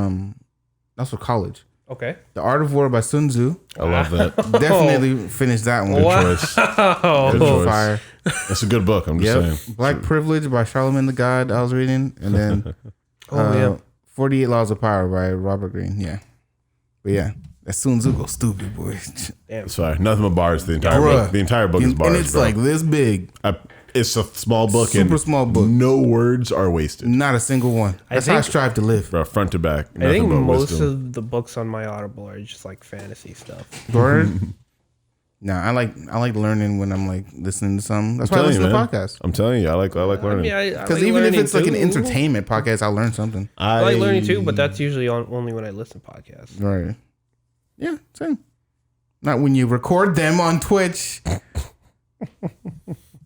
that's for college. Okay. The Art of War by Sun Tzu. I love that. Definitely finished that one. Wow. choice. Oh, Good choice. Fire. That's a good book. I'm just Yep. saying. Black Privilege by Charlemagne the God. I was reading, and then yeah. 48 Laws of Power by Robert Greene. Yeah, but yeah, that Sun Tzu goes stupid, boy. Damn. It's fine. Nothing but bars. The entire Bruh. book. The entire book is bars, and it's bro. like this big, It's a small book. super and small book. No words are wasted, Not a single one. That's how I think- strive to live. bro. Front to back. I think Nothing but most wisdom. of the books on my Audible are just like fantasy stuff. Word. Nah, I like learning when I'm like listening to something. That's why I telling listen you, to man. podcasts. I'm telling you, I like I learning. mean, I Because like even if learning it's like an too. entertainment podcast, I'll learn something. I like learning too, but that's usually only when I listen to podcasts. Right. Yeah, same. Not when you record them on Twitch.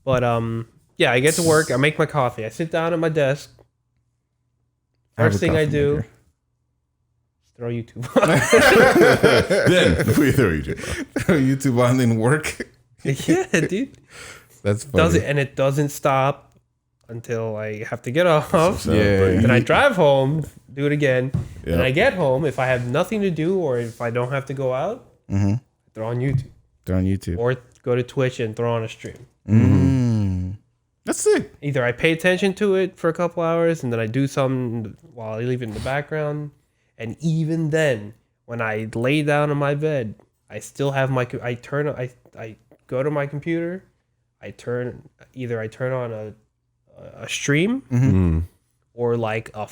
But yeah, I get to work. I make my coffee. I sit down at my desk. have First a thing I coffee do, maker. throw YouTube on. Then we throw you. YouTube on then work. Yeah, dude. That's funny. Doesn't and it doesn't stop. until I have to get off. So, Yeah. but Then I you- drive home, do it again. Yeah. Then I get home. If I have nothing to do or if I don't have to go out, throw on YouTube They're on YouTube. or go to Twitch and throw on a stream. That's sick. Either I pay attention to it for a couple hours and then I do something while I leave it in the background. And even then, when I lay down in my bed, I still have I go to my computer, I turn on a stream or like a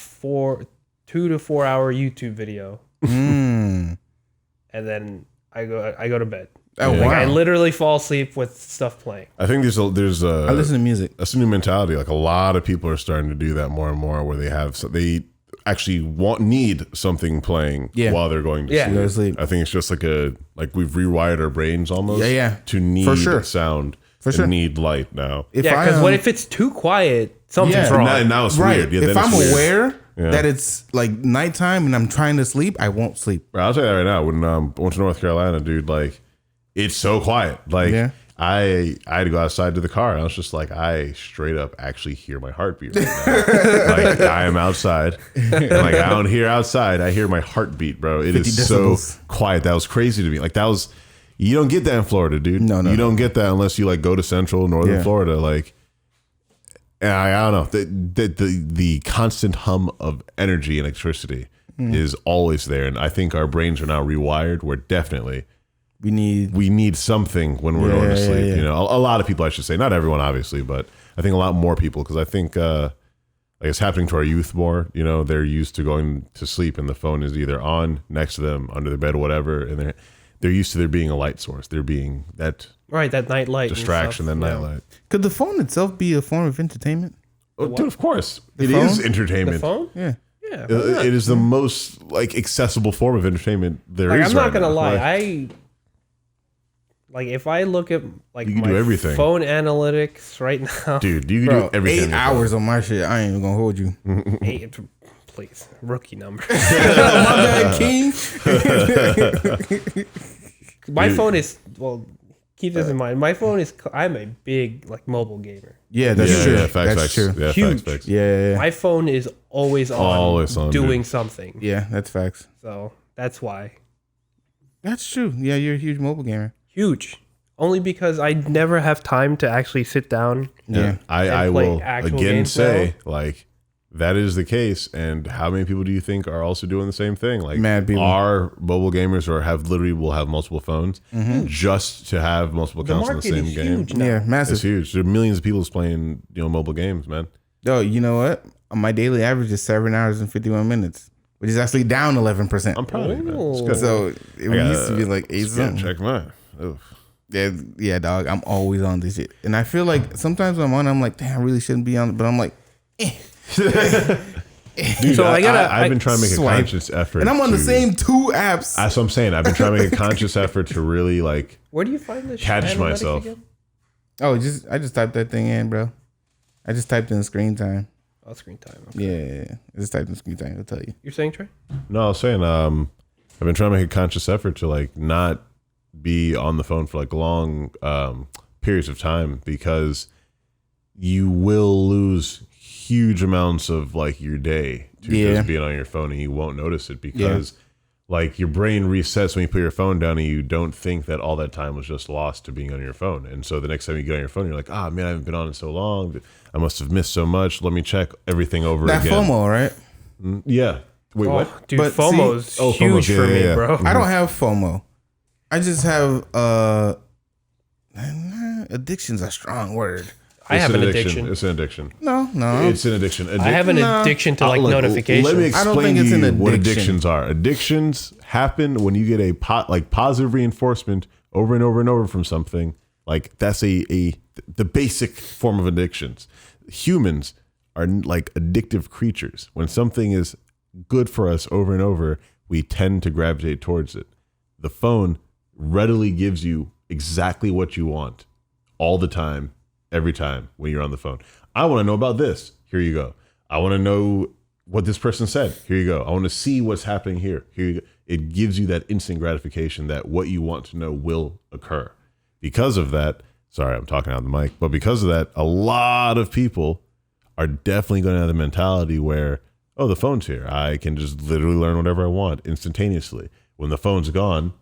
2 to 4 hour YouTube video, Mm. and then I go to bed. Oh, Yeah. wow. Like I literally fall asleep with stuff playing. I think there's I listen to music. that's a new mentality. Like a lot of people are starting to do that more and more, where they actually need something playing while they're going to Yeah. sleep. Go to sleep. I think it's just like we've rewired our brains almost. Yeah. To need For sure. sound. For and sure. need light now. If Yeah, I, because what if it's too quiet? Something's Yeah. wrong. And now it's right? weird. Yeah, if then I'm it's weird. aware Yeah. that it's like nighttime and I'm trying to sleep, I won't sleep. Bro, I'll tell you that right now. When I went to North Carolina, dude, like it's so quiet. Like Yeah. I had to go outside to the car. And I was just like, I straight up actually hear my heartbeat right now. Like I am outside, and like I don't hear outside. I hear my heartbeat, bro. It 50 is decibels. so quiet. That was crazy to me. Like you don't get that in Florida, dude. No. You don't get that unless you like go to Central Northern Yeah. Florida. Like, and I don't know. The constant hum of energy and electricity is always there, and I think our brains are now rewired. Where definitely We need. we need something when we're going to Yeah, sleep. yeah. You know, a lot of people, I should say, not everyone, obviously, but I think a lot more people, because I think like it's happening to our youth more. You know, they're used to going to sleep, and the phone is either on, next to them, under their bed, whatever, and they're used to there being a light source. There being that Right, that night light and distraction, that stuff. night Yeah. light. Could the phone itself be a form of entertainment? Oh, dude, of course, The it phone? is The entertainment. phone? Yeah. Yeah. It is the most like accessible form of entertainment there is. Like, I'm not right gonna now. lie. Like if I look at like You can my do everything. phone analytics right now, Dude, you can Bro, do everything. 8 hours on my shit. I ain't even gonna hold you. please, rookie number. My bad, King. My phone is keep this in mind. My phone is. I'm a big like mobile gamer. Yeah, that's Yeah, true. yeah, facts, that's facts. true. Yeah, Huge. facts. Yeah. My phone is always on, Always on, doing dude. something. Yeah, that's facts. So that's why That's true. Yeah, you're a huge mobile gamer. huge. Only because I never have time to actually sit down. Yeah. I play will actual again games say like that is the case. And how many people do you think are also doing the same thing? Like Mad people. our mobile gamers will have multiple phones just to have multiple The accounts in the market same is game. huge now. Yeah, It's massive. huge. There are millions of people playing mobile games, man. Yo, you know what? My daily average is 7 hours and 51 minutes, which is actually down 11%. I'm proud of you, man. It's Ooh. good. So it used to be like 8 Just gotta something. check mine. Oof. Yeah, dog. I'm always on this shit. And I feel like sometimes when I'm on, I'm like, damn, I really shouldn't be on it. But I'm like, Dude, So I've been trying to make a swipe. conscious effort. and I'm on the to- same 2 apps. That's what I'm saying. I've been trying to make a conscious effort to really like Where do you find this? Catch analytics myself. again? Oh, I just typed that thing in, bro. I just typed in screen time. Oh, screen time. Okay. Yeah. I just typed in screen time. I'll tell you. You're saying Trey? No, I was saying, I've been trying to make a conscious effort to like not be on the phone for like long periods of time, because you will lose huge amounts of like your day to just being on your phone, and you won't notice it because like your brain resets when you put your phone down, and you don't think that all that time was just lost to being on your phone. And so the next time you get on your phone, you're like, ah, man, I haven't been on it so long. I must have missed so much. Let me check everything over That again. FOMO, right? Yeah. Wait, what? Oh, dude, But FOMO's see- oh, huge FOMO, for yeah, me, yeah. bro. I don't have FOMO. I just have addiction's a strong word. I It's have an addiction. It's an addiction. No. It's an addiction. I have an No. addiction to like Look, notifications. Let me I don't explain think it's to an you what addiction. addictions are. Addictions happen when you get a positive reinforcement over and over and over from something. Like that's the basic form of addictions. Humans are like addictive creatures. When something is good for us over and over, we tend to gravitate towards it. The phone readily gives you exactly what you want all the time, every time when you're on the phone. I want to know about this. Here you go. I want to know what this person said. Here you go. I want to see what's happening here. Here you go. It gives you that instant gratification that what you want to know will occur. Because of that, sorry, I'm talking out the mic, but because of that, a lot of people are definitely going to have the mentality where, oh, the phone's here. I can just literally learn whatever I want instantaneously. When the phone's gone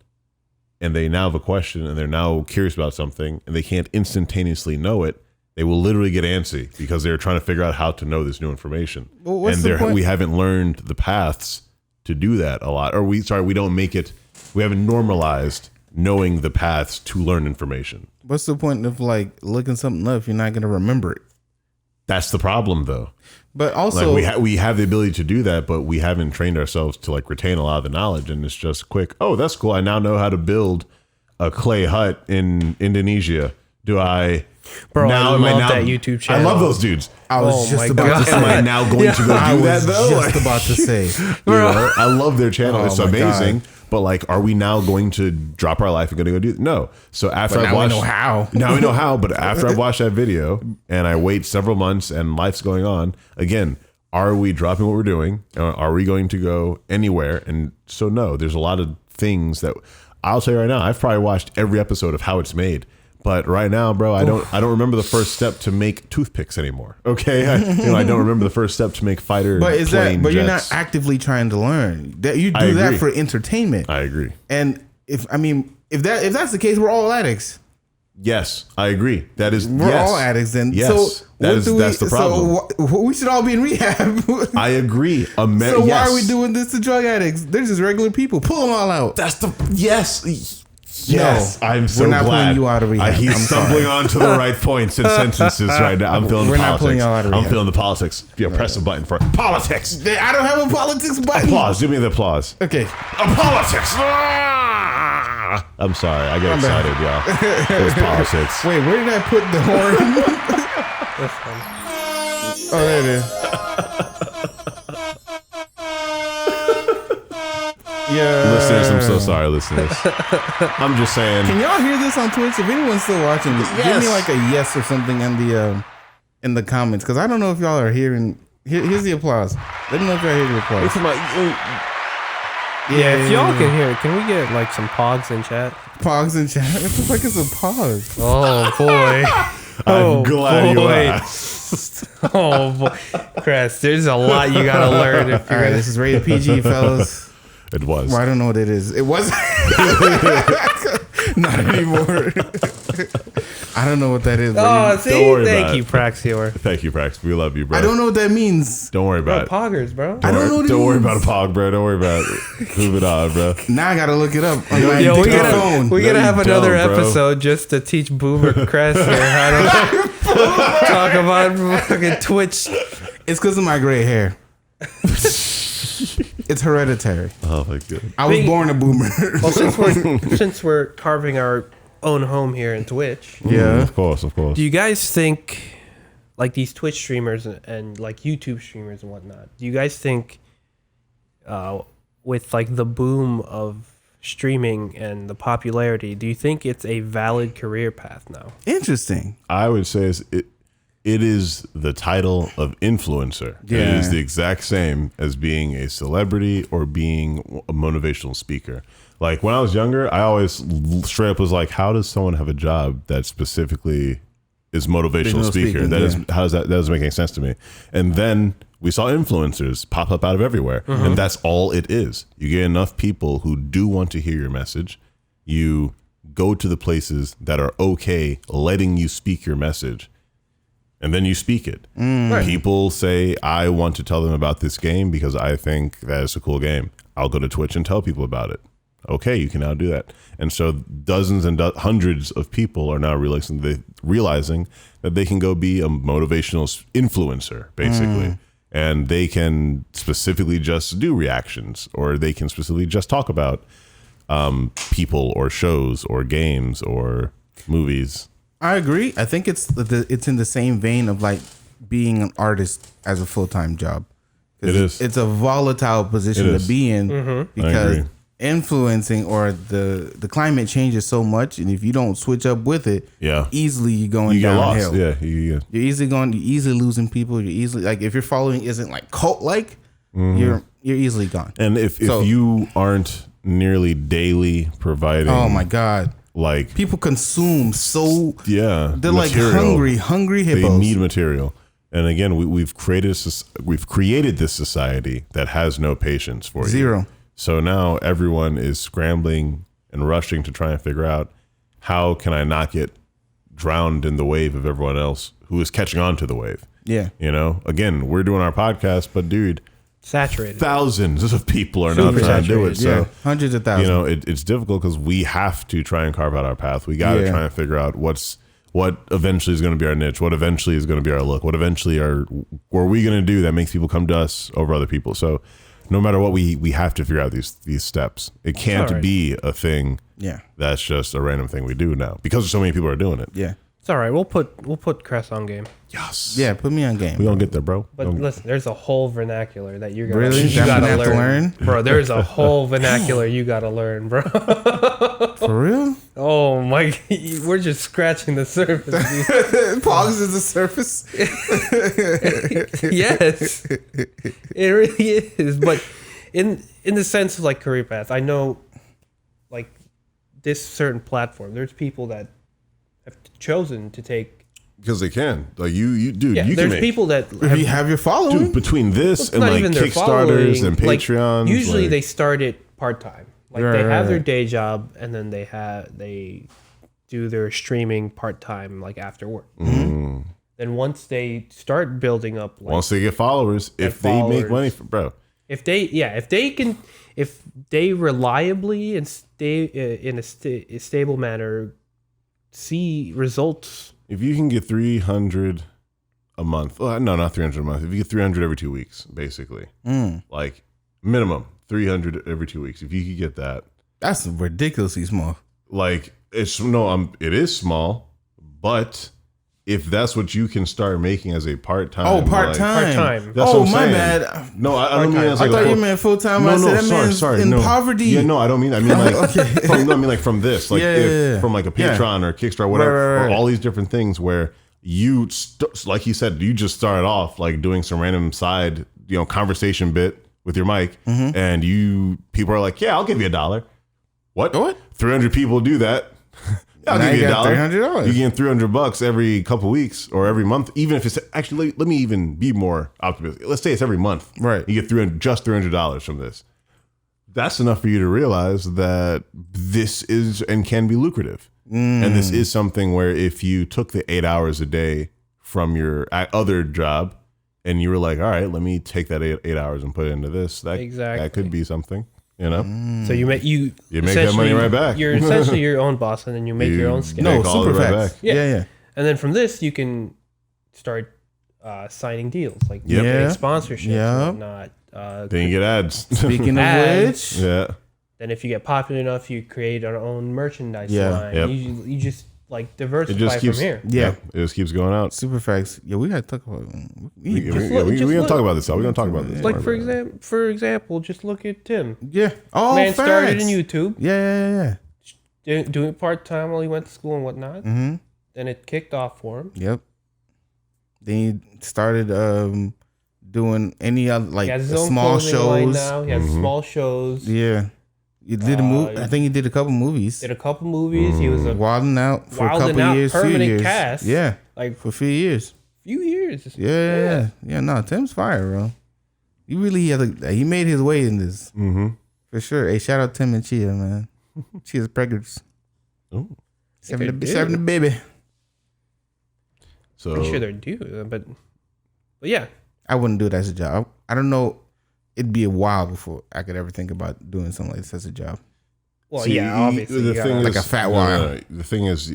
and they now have a question and they're now curious about something and they can't instantaneously know it, they will literally get antsy because they're trying to figure out how to know this new information. Well, and we haven't learned the paths to do that a lot. Or we don't make it, we haven't normalized knowing the paths to learn information. What's the point of like looking something up if you're not going to remember it? That's the problem, though. But also, like we have the ability to do that, but we haven't trained ourselves to like retain a lot of the knowledge. And it's just quick. Oh, that's cool. I now know how to build a clay hut in Indonesia. Do I? Bro, I love that YouTube channel. I love those dudes. I was just about to say. Am I now going to go do that though? Just about to say. You know, I love their channel. It's amazing. God. But like, are we now going to drop our life and going to go do it? No. So after I've watched, we know how. Now we know how. But after I've watched that video and I wait several months and life's going on again, are we dropping what we're doing? Are we going to go anywhere? And so no, there's a lot of things that I'll tell you right now. I've probably watched every episode of How It's Made. But right now, bro, I don't remember the first step to make toothpicks anymore. Okay, I don't remember the first step to make fighter. But is that? But jets. You're not actively trying to learn. That you do that for entertainment. I agree. And if that's the case, we're all addicts. Yes, I agree. That is we're all addicts. Then yes, so that's the problem. So we should all be in rehab. I agree. So why are we doing this to drug addicts? They're just regular people. Pull them all out. That's the yes. Yes, no, I'm so we're not glad. Pulling you out of rehab. He's stumbling onto the right points and sentences right now. I'm feeling the politics. I'm feeling the politics. Yeah, press a button for politics. I don't have a politics button. Applause. Give me the applause. Okay. Politics. I'm sorry. I get excited, y'all. It was politics. Wait, where did I put the horn? Oh, there it is. Yeah. Listeners, I'm so sorry, listeners. I'm just saying. Can y'all hear this on Twitch? If anyone's still watching, give me like a yes or something in the comments, because I don't know if y'all are hearing. Here's the applause. Let me know if y'all hear the applause. Yeah, if y'all can hear it, can we get like some pogs in chat? Pogs in chat? It looks like it's a pause. Oh boy. I'm glad you asked. Oh boy, Chris, there's a lot you gotta learn. All right, this is rated PG, fellas. It was. Well, I don't know what it is. It was not anymore. I don't know what that is. Oh, see, don't worry thank about you, it. Praxior. Thank you, Prax. We love you, bro. I don't know what that means. Don't worry about it. Poggers, bro. I don't know what it Don't worry means. about a pog, bro. Don't worry about it. Move it on, bro. Now I gotta look it up. On my Yo, phone. we gotta No, have you another don't, bro. episode just to teach Boomer Crest here how to talk about fucking Twitch. It's because of my gray hair. It's hereditary. Oh my god. I was born a boomer. Well, since we're carving our own home here in Twitch, Yeah. Of course. do you guys think, like these Twitch streamers and like YouTube streamers and whatnot, do you guys think with like the boom of streaming and the popularity, do you think it's a valid career path now? Interesting. I would say it is the title of influencer. Yeah. It is the exact same as being a celebrity or being a motivational speaker. Like when I was younger, I always straight up was like, how does someone have a job that specifically is motivational speaker? That doesn't make any sense to me. And then we saw influencers pop up out of everywhere. And that's all it is. You get enough people who do want to hear your message. You go to the places that are okay letting you speak your message. And then you speak it. People say, I want to tell them about this game because I think that it's a cool game. I'll go to Twitch and tell people about it. Okay, you can now do that. And so dozens and hundreds of people are now realizing that they can go be a motivational influencer, basically. And they can specifically just do reactions, or they can specifically just talk about people or shows or games or movies. I agree. I think it's in the same vein of like being an artist as a full-time job. It is. It's a volatile position to be in because influencing or the climate changes so much, and if you don't switch up with it, easily you're going downhill. You're easily losing people. You're easily like if your following isn't like cult like, you're easily gone. And if you aren't nearly daily providing, oh my god. Like people consume they're material. like hungry hippos. They need material. And again, we've created this society that has no patience for you. Zero. So now everyone is scrambling and rushing to try and figure out, how can I not get drowned in the wave of everyone else who is catching on to the wave? Yeah. You know, again, we're doing our podcast, but dude, Saturated. thousands of people are now Super trying to do it. saturated. So, Hundreds of thousands. you know, it's difficult because we have to try and carve out our path. We got to try and figure out what eventually is going to be our niche, what eventually is going to be our look, what eventually what are we going to do that makes people come to us over other people. So no matter what, we have to figure out these steps. It can't All right. be a thing that's just a random thing we do now because so many people are doing it. Yeah. It's all right. We'll put Crest on game. Yes. Yeah, put me on game. We gonna get there, bro. But listen, there's a whole vernacular that you're gonna Really? you I'm gotta gonna have to learn. learn? Bro, there's a whole vernacular you gotta learn, bro. For real? Oh my, we're just scratching the surface. dude. Pogs is the surface. Yes, it really is. But in the sense of like career path, I know like this certain platform, there's people that have chosen to take. Because they can. Like you dude, Yeah, you can there's make, people that If you have your following. dude, between this It's and not like even their Kickstarters following. and Like, Patreons. usually like, they start it part time. Like Right, they have their right. day job and then they do their streaming part time like after work. Then once they start building up, like, once they get followers, if they make followers. money, bro. if they reliably and stay in a stable manner see results. If you can get 300 a month, well, no, not 300 a month. If you get 300 every 2 weeks, basically, like minimum 300 every 2 weeks. If you could get that, That's ridiculously small. like it is small, but if that's what you can start making as a part-time. Oh, part-time. Part-time. That's Oh, what I'm my saying. bad. No, I don't mean as I like thought a you full- meant full-time. No, I no, said that man's sorry, in no. poverty. Yeah, no, I don't mean. I mean like, from this, like Yeah. from like a Yeah. Patreon or Kickstarter, whatever, Right. or all these different things where you, like you said, you just started off like doing some random side, conversation bit with your mic, and people are like, yeah, I'll give you $1. What? 300 people do that. I'll Now give you you got $1. $300. You get $300 every couple weeks or every month, even if it's actually. Let me even be more optimistic. Let's say it's every month. Right. You get $300 from this. That's enough for you to realize that this is and can be lucrative. And this is something where if you took the 8 hours a day from your other job and you were like, all right, let me take that 8 hours and put it into this, that could be something. So you make that money right back. You're essentially your own boss, and then you make your own schedule. No, No, all super the way facts. back. Yeah. And then from this, you can start signing deals, like Yep. getting Yeah. sponsorships Yeah. and whatnot. Then you get ads. Speaking of Ads. which, Yeah. Then if you get popular enough, you create our own merchandise Yeah. line. Yep. You just like It diversify just keeps. from here. Yeah. It just keeps going out. super facts. Yeah, we gotta talk about. We're look- going just to look. talk about this. We're going to talk about this. Like for example, just look at Tim. Yeah. Oh, Man started facts. in YouTube, Yeah. doing it part time while he went to school and whatnot. Mm-hmm. Then it kicked off for him. Yep. Then he started doing any other like He has his own small clothing line shows. now. He has small shows. Yeah. He did a movie. I think he did a couple movies. Did a couple movies. He was a Wilding out for a Wilding couple Out years, few permanent years. cast. Yeah, like for a few years. few years. Yeah. No, Tim's fire, bro. He really he made his way in this Mm-hmm. for sure. Hey, shout out Tim and Chia, man. Chia's pregnant. Ooh. Seven They're the due. baby. So Pretty sure they're due, but yeah. I wouldn't do it as a job. I don't know. It'd be a while before I could ever think about doing something like this as a job. Well, See, yeah, obviously. the you thing gotta- is, Like a fat wire. The thing is,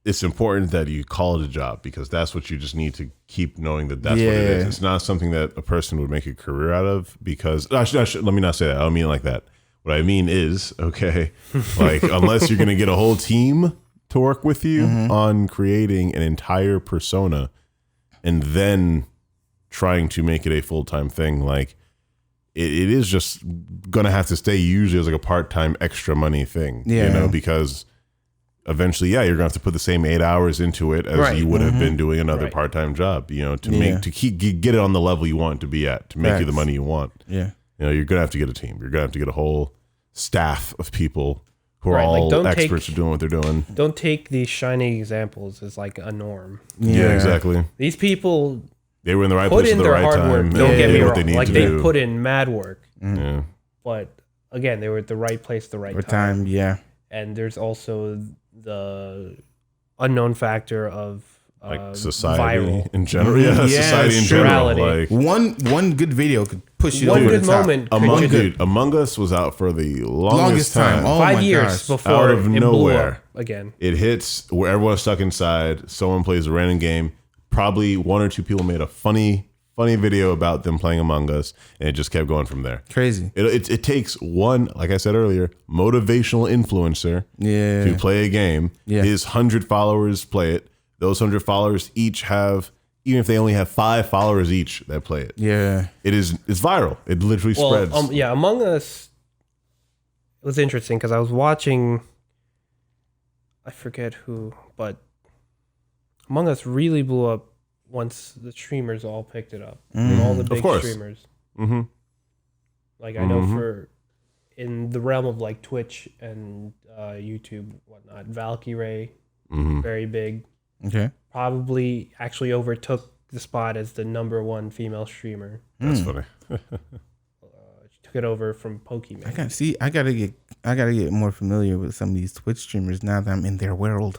it's important that you call it a job because that's what you just need to keep knowing that's what it is. Yeah. It's not something that a person would make a career out of because let me not say that. I don't mean it like that. What I mean is, okay, like unless you're going to get a whole team to work with you on creating an entire persona and then trying to make it a full-time thing, like it is just going to have to stay usually as like a part-time extra money thing, Yeah. because eventually, you're going to have to put the same 8 hours into it as Right. you would have been doing another Right. part-time job, to Yeah. get it on the level you want it to be at, to make you the Facts. money you want. Yeah. You're going to have to get a team. You're going to have to get a whole staff of people who are Right, like, all don't experts take- at doing what they're doing. Don't take these shining examples as like a norm. Yeah, exactly. These people They were in the right put place in at the their right hard time. work. and Don't get they me did what wrong. need Like to they do. put in mad work, Yeah. but again, they were at the right place, the right Or time. time, yeah. And there's also the unknown factor of Like society viral. in general. Yeah, Yeah, society in virality. general. Like One good video could push you One over good the top. moment could Among, just- dude, Among Us was out for the longest time. Oh 5 my years gosh. before Out of it blew nowhere. up again. It hits where everyone's stuck inside. Someone plays a random game. Probably one or two people made a funny video about them playing Among Us, and it just kept going from there. Crazy. It takes one, like I said earlier, motivational influencer Yeah. to play a game. Yeah. His 100 followers play it. Those 100 followers each have, even if they only have 5 followers each that play it, Yeah. it's viral. It literally spreads. Well, yeah, Among Us it was interesting because I was watching, I forget who, but Among Us really blew up once the streamers all picked it up. All the big course. streamers. Mm-hmm. Like I know for in the realm of like Twitch and YouTube, whatnot, Valkyrae, very big. Okay. Probably actually overtook the spot as the #1 female streamer. That's funny. She took it over from Pokemon. I gotta get more familiar with some of these Twitch streamers now that I'm in their world.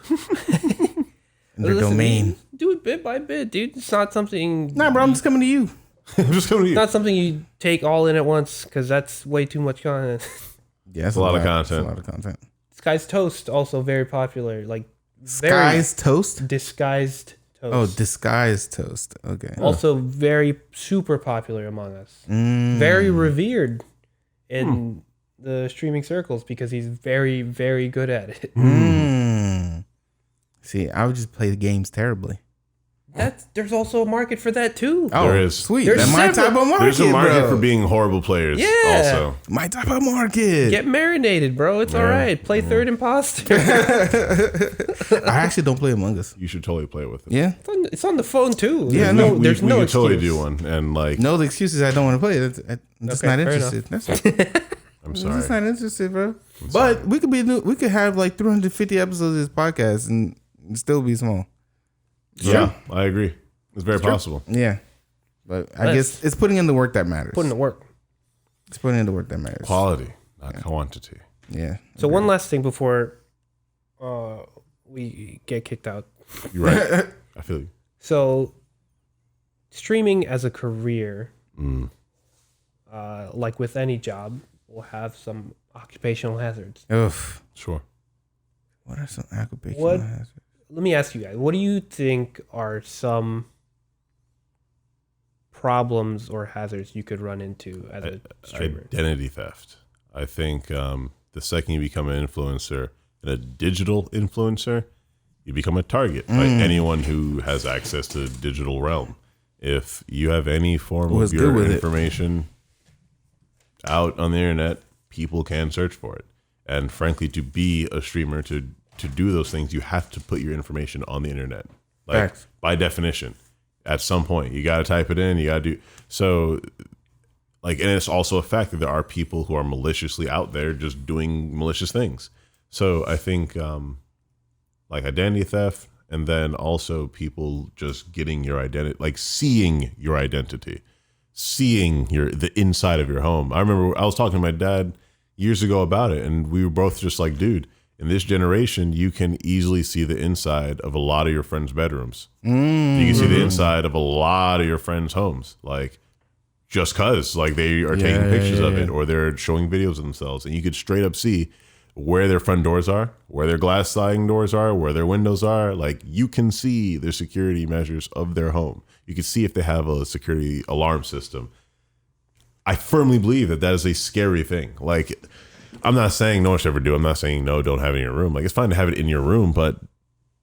In their Listen, domain. do it bit by bit, dude. It's not something. Nah, bro, I'm just coming to you. I'm just going to It's not something you take all in at once because that's way too much content. Yeah, that's a lot of That's content. a lot of content. Sky's Toast also very popular, like Sky's toast? disguised toast. Oh, disguised toast. Okay. Also very super popular among us. Mm. Very revered in the streaming circles because he's very very good at it. Mm. See, I would just play the games terribly. There's also a market for that too. Oh, There is. Sweet. There's That's my several- type of market, There's a market bro. for being horrible players. Yeah. Also, My type of market. Get marinated, bro. It's all right. Play third imposter. I actually don't play Among Us. you should totally play with it. Yeah. It's on the phone too. Yeah, There's no, no, there's we no could totally excuse. do one, and like, No, the excuse is I don't want to play. I'm just Okay, not fair interested. That's I'm I'm sorry. just not interested, bro. But we could have like 350 episodes of this podcast and still be small. Yeah, I agree. It's very possible. Yeah. But I Let's- guess it's putting in the work that matters. Putting the work. It's putting in the work that matters. Quality, not quantity. Yeah. So one last thing before we get kicked out. You're right. I feel you. So streaming as a career, Mm. like with any job, will have some occupational hazards. Oof. Sure. What are some occupational What- hazards? Let me ask you guys, what do you think are some problems or hazards you could run into as a streamer? Identity theft. I think the second you become an influencer and a digital influencer, you become a target by anyone who has access to the digital realm. If you have any form Was of good your with it. information out on the internet, people can search for it. And frankly, to be a streamer, to do those things, you have to put your information on the internet. Like Facts. by definition, at some point, you got to type it in. You got to do so. Like, and it's also a fact that there are people who are maliciously out there just doing malicious things. So I think like identity theft, and then also people just getting your identity, like seeing your identity, seeing the inside of your home. I remember I was talking to my dad years ago about it, and we were both just like, dude, in this generation, you can easily see the inside of a lot of your friends' bedrooms. You can see the inside of a lot of your friends' homes, like just cause like they are taking pictures of it, or they're showing videos of themselves, and you could straight up see where their front doors are, where their glass sliding doors are, where their windows are. Like you can see their security measures of their home. You can see if they have a security alarm system. I firmly believe that is a scary thing. Like, I'm not saying no one should ever do it. I'm not saying no, don't have it in your room. Like, it's fine to have it in your room, but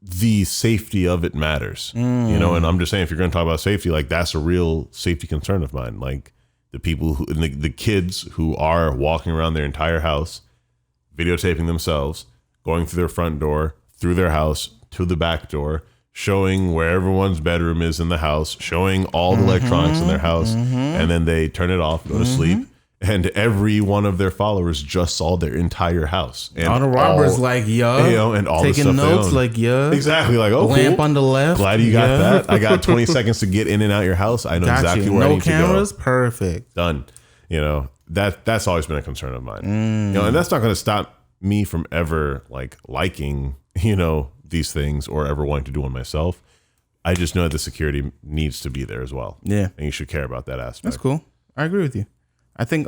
the safety of it matters, you know? And I'm just saying, if you're going to talk about safety, like that's a real safety concern of mine. Like the people who, the kids who are walking around their entire house, videotaping themselves, going through their front door, through their house, to the back door, showing where everyone's bedroom is in the house, showing all the electronics in their house, and then they turn it off, go to sleep, and every one of their followers just saw their entire house. And all the robbers like, yo, and all the taking stuff they notes own. like, yo, Exactly, like, oh, lamp cool. on the left. Glad you got that. I got 20 seconds to get in and out your house. I know Got exactly you. where I No need cameras, to go. perfect. Done. You know, that's always been a concern of mine. You know, and that's not going to stop me from ever like liking, you know, these things or ever wanting to do one myself. I just know that the security needs to be there as well. Yeah. And you should care about that aspect. That's cool. I agree with you. I think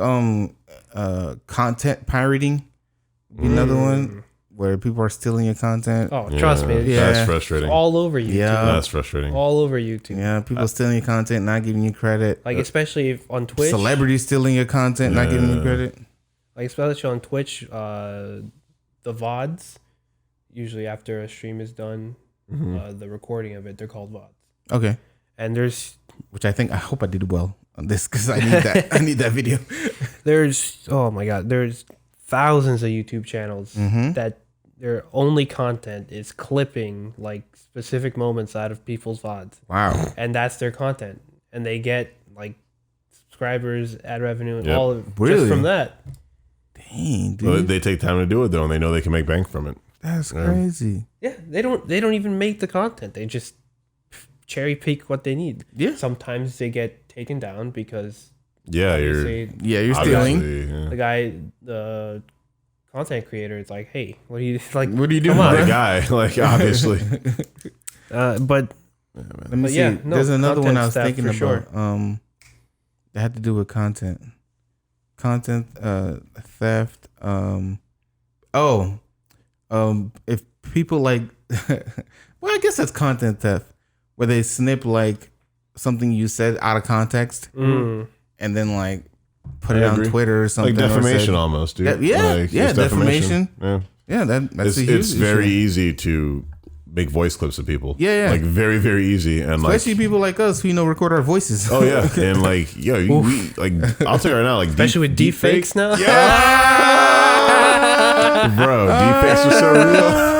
content pirating would be another one where people are stealing your content. Oh, trust me. Yeah. That's frustrating. All over YouTube. Yeah. That's frustrating. All over YouTube. Yeah, people stealing your content, not giving you credit. Like, especially on Twitch. Celebrities stealing your content, not giving you credit. Like, especially on Twitch, the VODs, usually after a stream is done, the recording of it, they're called VODs. Okay. And there's Which I hope I did well on this because I need that. I need that video. oh my god, there's thousands of YouTube channels that their only content is clipping like specific moments out of people's VODs. Wow. And that's their content. And they get like subscribers, ad revenue, and Yep. all of Really? just from that. Dang, Well, dude. they take time to do it though, and they know they can make bank from it. That's crazy. Yeah, they don't even make the content. They just cherry pick what they need. Yeah. Sometimes they get taken down because Yeah, say Yeah, you're stealing. obviously, yeah. the guy, the content creator, is like, "Hey, what are you like? What are you doing? Come on." The guy, like obviously. But Let me But see. yeah, no, There's another one I was content thinking theft about. for That had to do with content theft. If people like, well, I guess that's content theft, where they snip like something you said out of context and then like put it I on agree. Twitter or Like something. or defamation said- almost, dude. Yeah, Like, yeah, it's defamation. Yeah. Yeah, that's a huge It's very issue. easy to make voice clips of people. Yeah, yeah. Like very, very easy. And Especially like, people like us who record our voices. oh yeah. And like, yo, we, like, I'll tell you right now, like, especially with deep fakes now. Yeah. Bro, deep fakes are so real.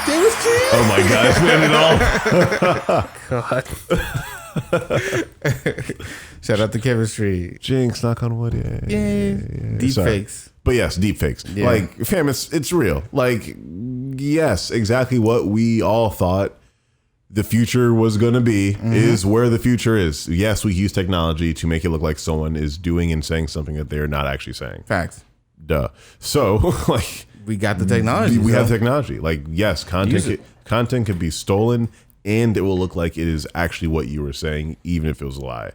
Chemistry. Oh my gosh, man, it all. God. Shout out to chemistry. Jinx, knock on wood. Yeah. Yay. Deep Sorry. fakes. But yes, deep fakes. Yeah. Like, fam, it's real. Like, yes, exactly what we all thought the future was going to be is where the future is. Yes, we use technology to make it look like someone is doing and saying something that they're not actually saying. Facts. Duh. So, like, We got the technology. we so- have technology. Like, yes, Use it. content could be stolen and it will look like it is actually what you were saying, even if it was a lie.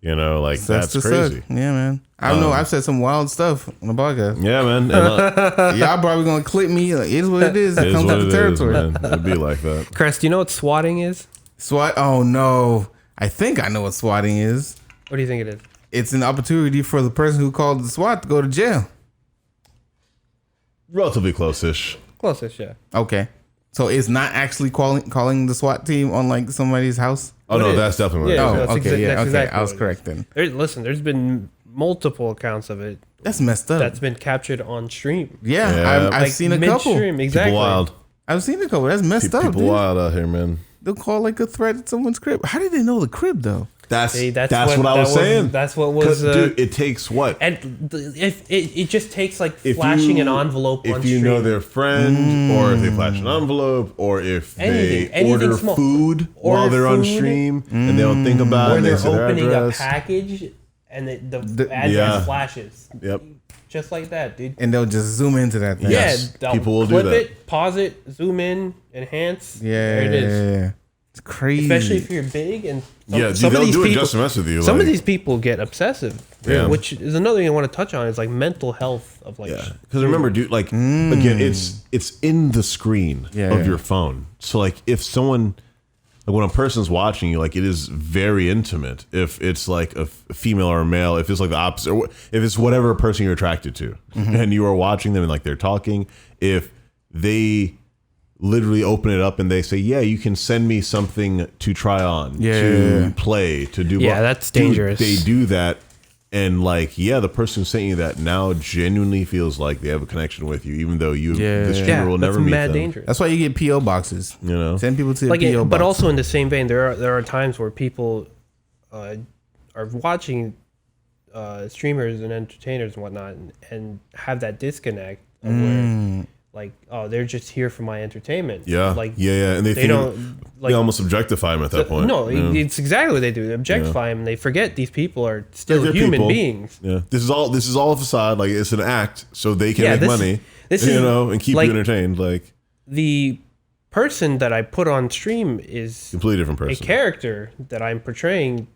You know, like, that's to crazy. suck. Yeah, man. I don't know. I've said some wild stuff on the podcast. Yeah, man. And, Y'all probably gonna clip me. Like, it is what it is. It it is comes what with it the is, territory. man. It'd be like that. Chris, do you know what swatting is? SWAT. Oh no. I think I know what swatting is. What do you think it is? It's an opportunity for the person who called the SWAT to go to jail. Relatively close-ish. Closest, yeah. Okay. So it's not actually calling the SWAT team on like somebody's house. Oh, What no, is- that's definitely Yeah, what it Oh, is. that's okay, exa- yeah, that's okay. exactly I was what it correct then. Listen, there's been multiple accounts of it That's messed up. that's been captured on stream. yeah, Yeah. I've Like seen a couple. midstream, exactly. People wild. I've seen a couple. That's messed up, People dude. wild out here, man. They'll call like a threat at someone's crib. How did they know the crib though? That's See, what I was saying. That's what 'Cause, was. dude, it takes what? And if it just takes like If flashing you- an envelope on If you stream. know their friend, or if they flash an envelope, or if Anything they order small. food while Order they're on food. stream and they don't think about it, or and they they're say their opening a address. package and the address yeah. flashes. Yep. Just like that, dude. And they'll just zoom into that thing. Yes. Yeah, they'll people will do clip that. it, pause it, zoom in, enhance. Yeah. There it is. It's crazy. Especially if you're big and Yeah, dude, some of they'll these do it people, just to mess with you. some like, of these people get obsessive, Yeah. which is another thing I want to touch on. Is like mental health of like. yeah, because remember, dude, like again, it's in the screen Yeah, of yeah. your phone. So like, if someone, like when a person's watching you, like it is very intimate. If it's like a female or a male, if it's like the opposite, or if it's whatever person you're attracted to, and you are watching them and like they're talking, if they literally open it up and they say, yeah, you can send me something to try on, Yeah, to yeah, yeah. play, to do. Yeah, that's Dude, dangerous. they do that And like, yeah, the person who sent you that now genuinely feels like they have a connection with you, even though the streamer will that's never meet mad them. dangerous. That's why you get PO boxes. You know, Send people to like the PO but box. also in the same vein, there are times where people are watching streamers and entertainers and whatnot, and have that disconnect of where like, oh, they're just here for my entertainment. yeah, like yeah, and they don't like they almost objectify him at that point. No, Yeah. it's exactly what they do. They objectify him, and they forget these people are still They're human people. beings. Yeah, this is all a facade. Like, it's an act, so they can Yeah, make this- money. this you is, know, and keep like- you entertained. Like, The person that I put on stream is completely different a person. character that I'm portraying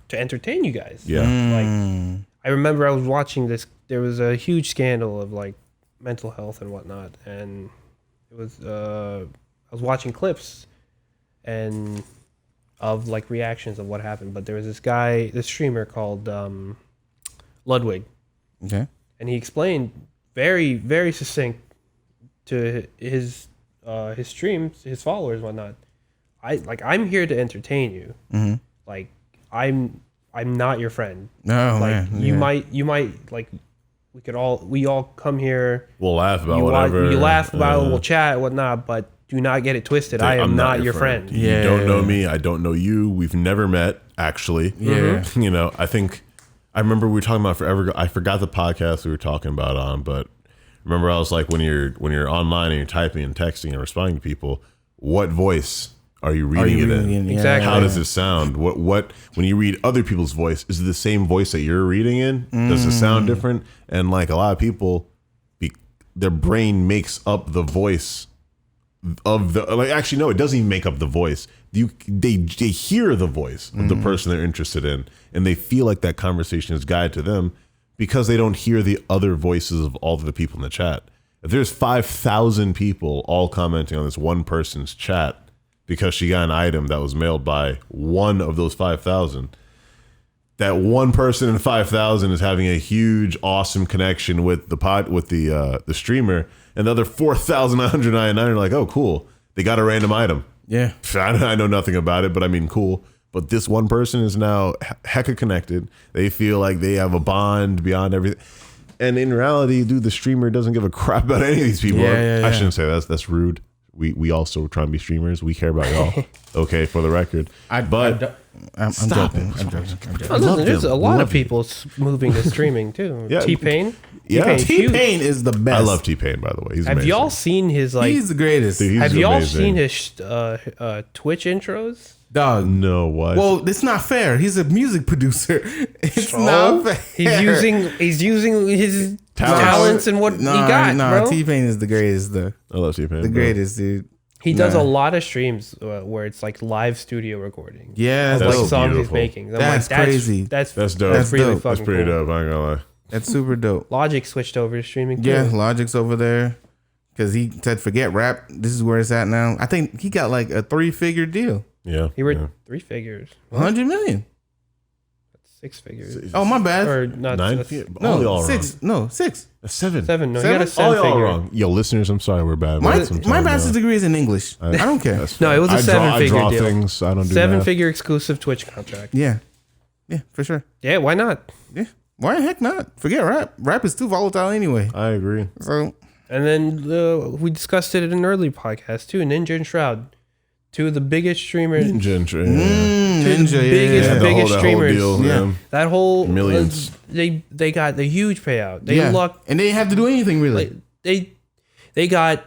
to entertain you guys. Yeah, Like, I remember I was watching this. There was a huge scandal of like mental health and whatnot, and it was I was watching clips and of like reactions of what happened. But there was this streamer called Ludwig, Okay. and he explained very, very succinct to his streams, his followers, and whatnot. I'm here to entertain you. Mm-hmm. Like I'm not your friend. No, Like man. you might like we all come here. we'll laugh about You whatever. laugh about, we'll chat, whatnot. But do not get it twisted. I am I'm not your friend. You Yeah. don't know me. I don't know you. We've never met, actually. Yeah. You know, I think I remember we were talking about forever ago. I forgot the podcast we were talking about on, but remember I was like, when you're online and you're typing and texting and responding to people, what voice are you reading it in? Yeah. Exactly. How does it sound? What when you read other people's voice, is it the same voice that you're reading in? Does it sound different? And like a lot of people, their brain makes up the voice of the, like, actually no, it doesn't even make up the voice. They hear the voice of the person they're interested in, and they feel like that conversation is guided to them because they don't hear the other voices of all of the people in the chat. If there's 5,000 people all commenting on this one person's chat because she got an item that was mailed by one of those 5,000, that one person in 5,000 is having a huge, awesome connection with the streamer, and the other 4,999 are like, oh, cool, they got a random item. Yeah. I know nothing about it, but I mean, cool. But this one person is now hecka connected. They feel like they have a bond beyond everything. And in reality, dude, the streamer doesn't give a crap about any of these people. Yeah. I shouldn't say that's rude. We also try and be streamers. We care about y'all. Okay, for the record. I'm Stop joking. it. I'm joking. Oh, love listen, there's him. a lot Love of people moving to streaming too. Yeah. T-Pain. Yeah. T-Pain's huge. T-Pain is the best. I love T-Pain, by the way. He's Have amazing. y'all seen his like? He's the greatest. Dude, he's have y'all amazing. seen his Twitch intros? Dog. No, what? Well, it's not fair. He's a music producer. It's not fair. He's using his talents and what he got, bro. T-Pain is the greatest. The I love T-Pain. bro. greatest, dude. He does Nah. a lot of streams where it's like live studio recording. Yeah, Of That's like so songs beautiful. he's making. I'm That's crazy. That's That's dope. That's really dope. fucking That's pretty cool. dope. I ain't gonna lie. That's super dope. Logic switched over to streaming too. Yeah, Logic's over there because he said, "Forget rap. This is where it's at now." I think he got like a 3-figure deal, Yeah. He were yeah. 3 figures. 100 million. 6 figures. Oh, my bad. Or not. Nine. that's All y'all No, 6. No, 6. wrong. 7. 7. No, he Seven? got a All 7 y'all figure. wrong. Yo, listeners, I'm sorry. We're bad. My Sometimes, bachelor's degree is in English. I don't care. That's No, fine. it was a I draw- 7-figure I draw deal. things. I don't do 7 math. figure exclusive Twitch contract. Yeah, for sure. Yeah, why not? Yeah, why the heck not? Forget rap. Rap is too volatile anyway. I agree. So And then we discussed it in an early podcast too. Ninja and Shroud, two of the biggest streamers. Ninja. Yeah. Two of the biggest Yeah, biggest streamers. Yeah. That whole Millions. They got the huge payout. They yeah, lucked. and they didn't have to do anything really. Like, they got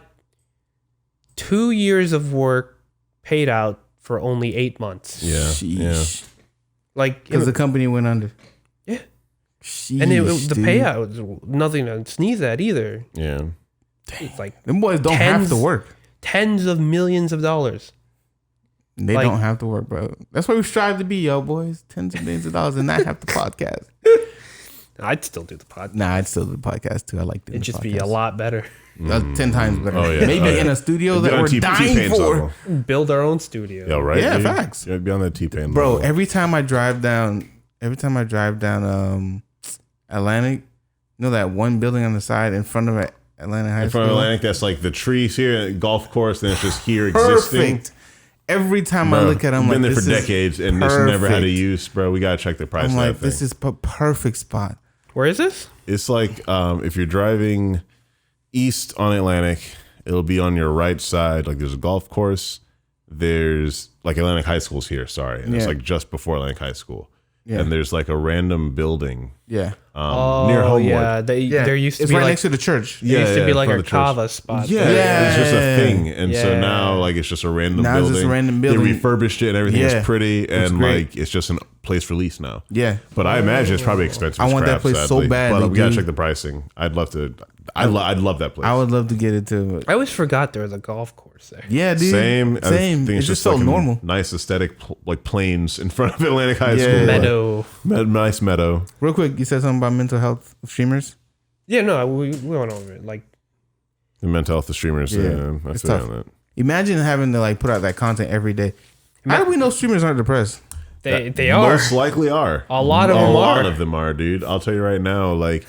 2 years of work paid out for only 8 months. Yeah. Yeah. Sheesh. Like Because the company went under. Yeah. Sheesh, and the dude. payout was nothing to sneeze at either. Yeah. It's like Them boys don't have Tens- to work. tens of millions of dollars. They like- don't have to work, bro. That's what we strive to be, yo, boys. Tens of millions of dollars and not have the podcast. I'd still do the pod. Nah, I'd still do the podcast too. I like doing It'd the just be a podcast. lot better. 10 times better. Oh, yeah. Maybe Oh, yeah. in a studio Be that on we're dying T-Pain's for. level. Build our own studio. Yeah, right. Yeah, dude? facts. Yeah, be on that T-Pain Bro, level. every time I drive down Atlantic, you know that one building on the side in front of Atlanta High in School? front of Atlantic, that's like the trees here, golf course, and it's just here existing. Perfect. every time I Bro, look at it, I'm been like, there for this is decades and just never had a perfect. use, bro. We gotta check the price. I'm of like, that thing. this is a perfect spot. Where is this? It's like if you're driving east on Atlantic, it'll be on your right side. Like there's a golf course. There's like Atlantic High School's here. Sorry, and it's Yeah. like just before Atlantic High School. Yeah. And there's like a random building Yeah. near Homeward. yeah. There used to it's be right like next to the church. there used to be in like front a of the church. kava spot. Yeah, there. it's just a Yeah. thing, and so Yeah. now like it's just a random Now it's building. just a random They building. refurbished it, and everything Yeah. is pretty, and great. like it's just a place for lease now. Yeah. But I imagine it's probably expensive. I as want that crap, place so sadly. badly, But we gotta dude. check the pricing. I'd love to. I'd love that place. I would love to get it too. I always forgot there was a golf course there. Yeah, dude. Same. I Same. think It's just so like a normal. Nice aesthetic, like plains in front of Atlantic High Yeah. School. Meadow. Nice meadow. Real quick, you said something about mental health of streamers. Yeah, no, we went over it. Like, The mental health of streamers. Yeah. I It's feel tough. on that. Imagine having to like put out that content every day. How do we know streamers aren't depressed? they are. Most likely are. A lot of them A lot are. of them are, dude. I'll tell you right now. Like,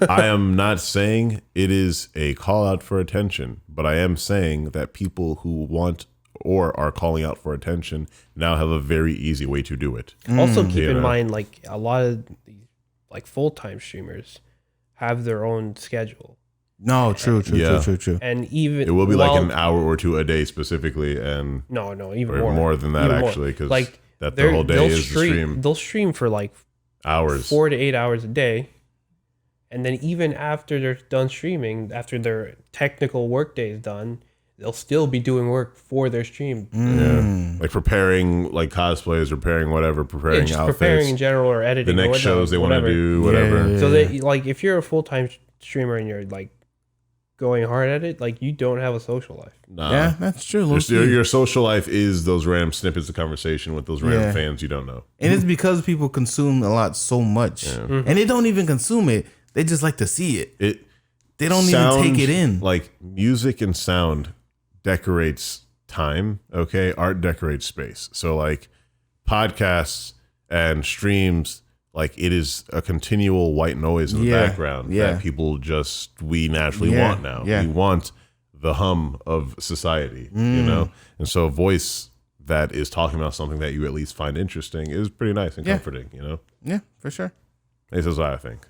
I am not saying it is a call out for attention, but I am saying that people who want or are calling out for attention now have a very easy way to do it. Also, keep You in know. mind, like a lot of these, like full-time streamers have their own schedule, No, true. Yeah. and even It will be like while- an hour or two a day specifically, and no, even or more than that Even more. actually, because like that their whole day they'll is the stream. They'll stream for like Hours. 4 to 8 hours a day, and then even after they're done streaming, after their technical workday is done, they'll still be doing work for their stream. Yeah. Like preparing like cosplays, preparing whatever, Yeah, preparing just outfits. preparing in general or the editing. or next whatnot, shows they want to whatever. do, whatever. Yeah. So they like if you're a full-time streamer and you're like going hard at it, like you don't have a social life. Nah. Yeah, that's true. Your social life is those random snippets of conversation with those random Yeah. fans you don't know. And it's because people consume a lot so much. And they don't even consume it. They just like to see it. It They don't even sound take it in. Like music and sound decorates time. Okay, art decorates space. So like podcasts and streams, like it is a continual white noise in the Yeah, background yeah. that people just we naturally Yeah, want now. yeah. We want the hum of society, you Mm. know. And so a voice that is talking about something that you at least find interesting is pretty nice and Yeah. comforting, you know. Yeah, for sure. This is what I think.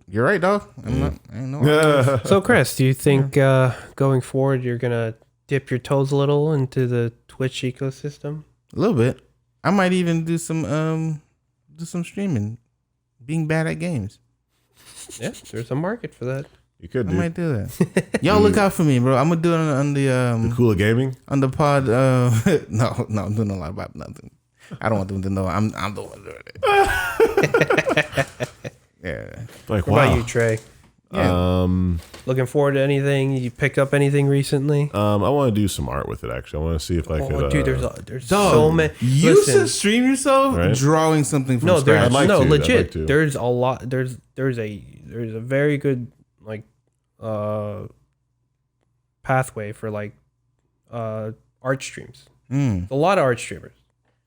You're right, dog. I'm not. I ain't no. So, Chris, do you think going forward you're gonna dip your toes a little into the Twitch ecosystem? A little bit. I might even do some streaming, being bad at games. Yeah, there's a market for that. You could I do might do that. Y'all look out for me, bro. I'm gonna do it on the Cool Gaming. on the pod. No, I'm doing a lot about nothing. I don't want them to know I'm the one doing it. Yeah. Like What about you, Trey? Yeah. Looking forward to anything? You picked up anything recently? I want to do some art with it. Actually, I want to see if I could. Oh, dude, there's Dog, so many. You Listen, should stream yourself Right? drawing something from no, scratch. there's I'd like no to, I'd legit. like to. There's a lot. There's a very good like pathway for like art streams. Mm. A lot of art streamers.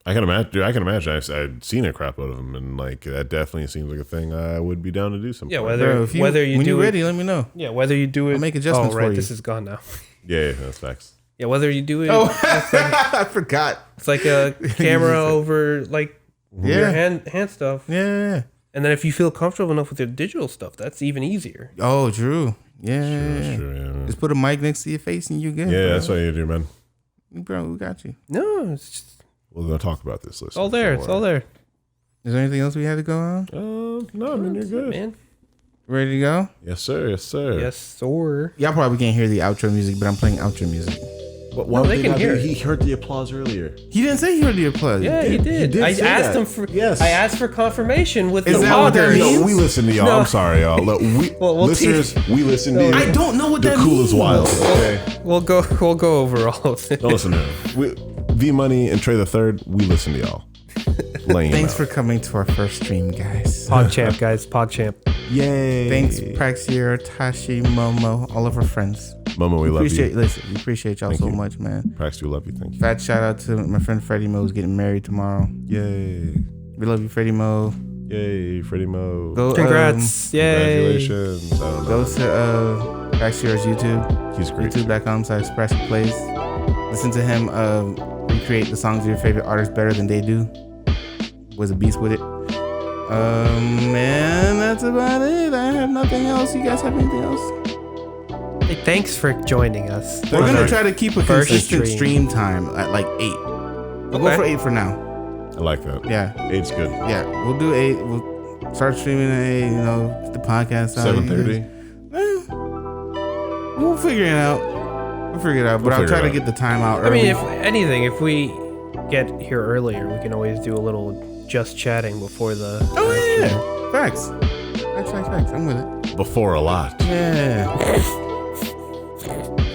I can imagine. Dude, I can imagine. I've seen a crap load of them, and like that definitely seems like a thing I would be down to do. Some Yeah, point. Bro, if whether you when do you're it, ready, let me know. yeah, whether you do it, I'll make adjustments oh, right, for you. this is gone now. Yeah, that's facts. Yeah, whether you do it, Oh, I forgot. it's like a camera over like your Yeah. hand stuff, Yeah. and then if you feel comfortable enough with your digital stuff, that's even easier. Oh, true. Yeah. Sure, yeah. Just put a mic next to your face and you're good. Yeah, bro. that's what you do, man. Bro, we got you. No, it's just We're gonna talk about this. it's all there. It's all there. Is there anything else we had to go on? No, I mean you're good. man. Ready to go? Yes, sir. Yes, sir. Yes, sir. Y'all probably can't hear the outro music, but I'm playing outro music. But No, they can hear it. He heard the applause earlier. He didn't say he heard the applause. Yeah, he did. did I say asked that. him for. Yes. I asked for confirmation with Is the that what that poggers. means? No, we listen to y'all. No. I'm sorry, y'all. Look, Well, listeners, we listen to you. I don't know what The that cool means. is wild. Okay. We'll go over all of it. Don't listen to him. V Money and Trey the Third, we listen to y'all. Laying Thanks out. for coming to our first stream, guys. PogChamp, guys. PogChamp. Yay. Thanks, Praxier, Tashi, Momo, all of our friends. Momo, we love you. We appreciate y'all so you. much, man. Prax, we love you. Thank you. Fat shout out to my friend Freddie Mo who's getting married tomorrow. Yay. We love you, Freddie Mo. Yay, Freddie Mo. Go, Congrats. Yay. Congratulations. I don't know. Go to Praxier's YouTube. He's great. YouTube.com/Praxi Plays. Listen to him recreate the songs of your favorite artists better than they do. Was a beast with it. Man, that's about it. I have nothing else. You guys have anything else? Hey, thanks for joining us. We're gonna try to keep a First consistent stream time at like 8. We'll go for 8 for now. I like that. Yeah, 8's good. yeah. We'll do 8. We'll start streaming at 8. You know, the podcast. 7:30. We'll figure it out. But I'll try to get the time out I early. mean, if anything, if we get here earlier, we can always do a little just chatting before the. Oh yeah. Facts. I'm with it. Before a lot. Yeah.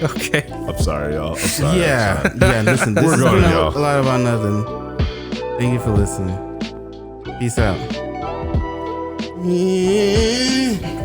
Okay. I'm sorry, y'all. I'm sorry. Yeah. I'm sorry. Yeah. Listen, this We're has going, been y'all. a lot about nothing. Thank you for listening. Peace out. Yeah.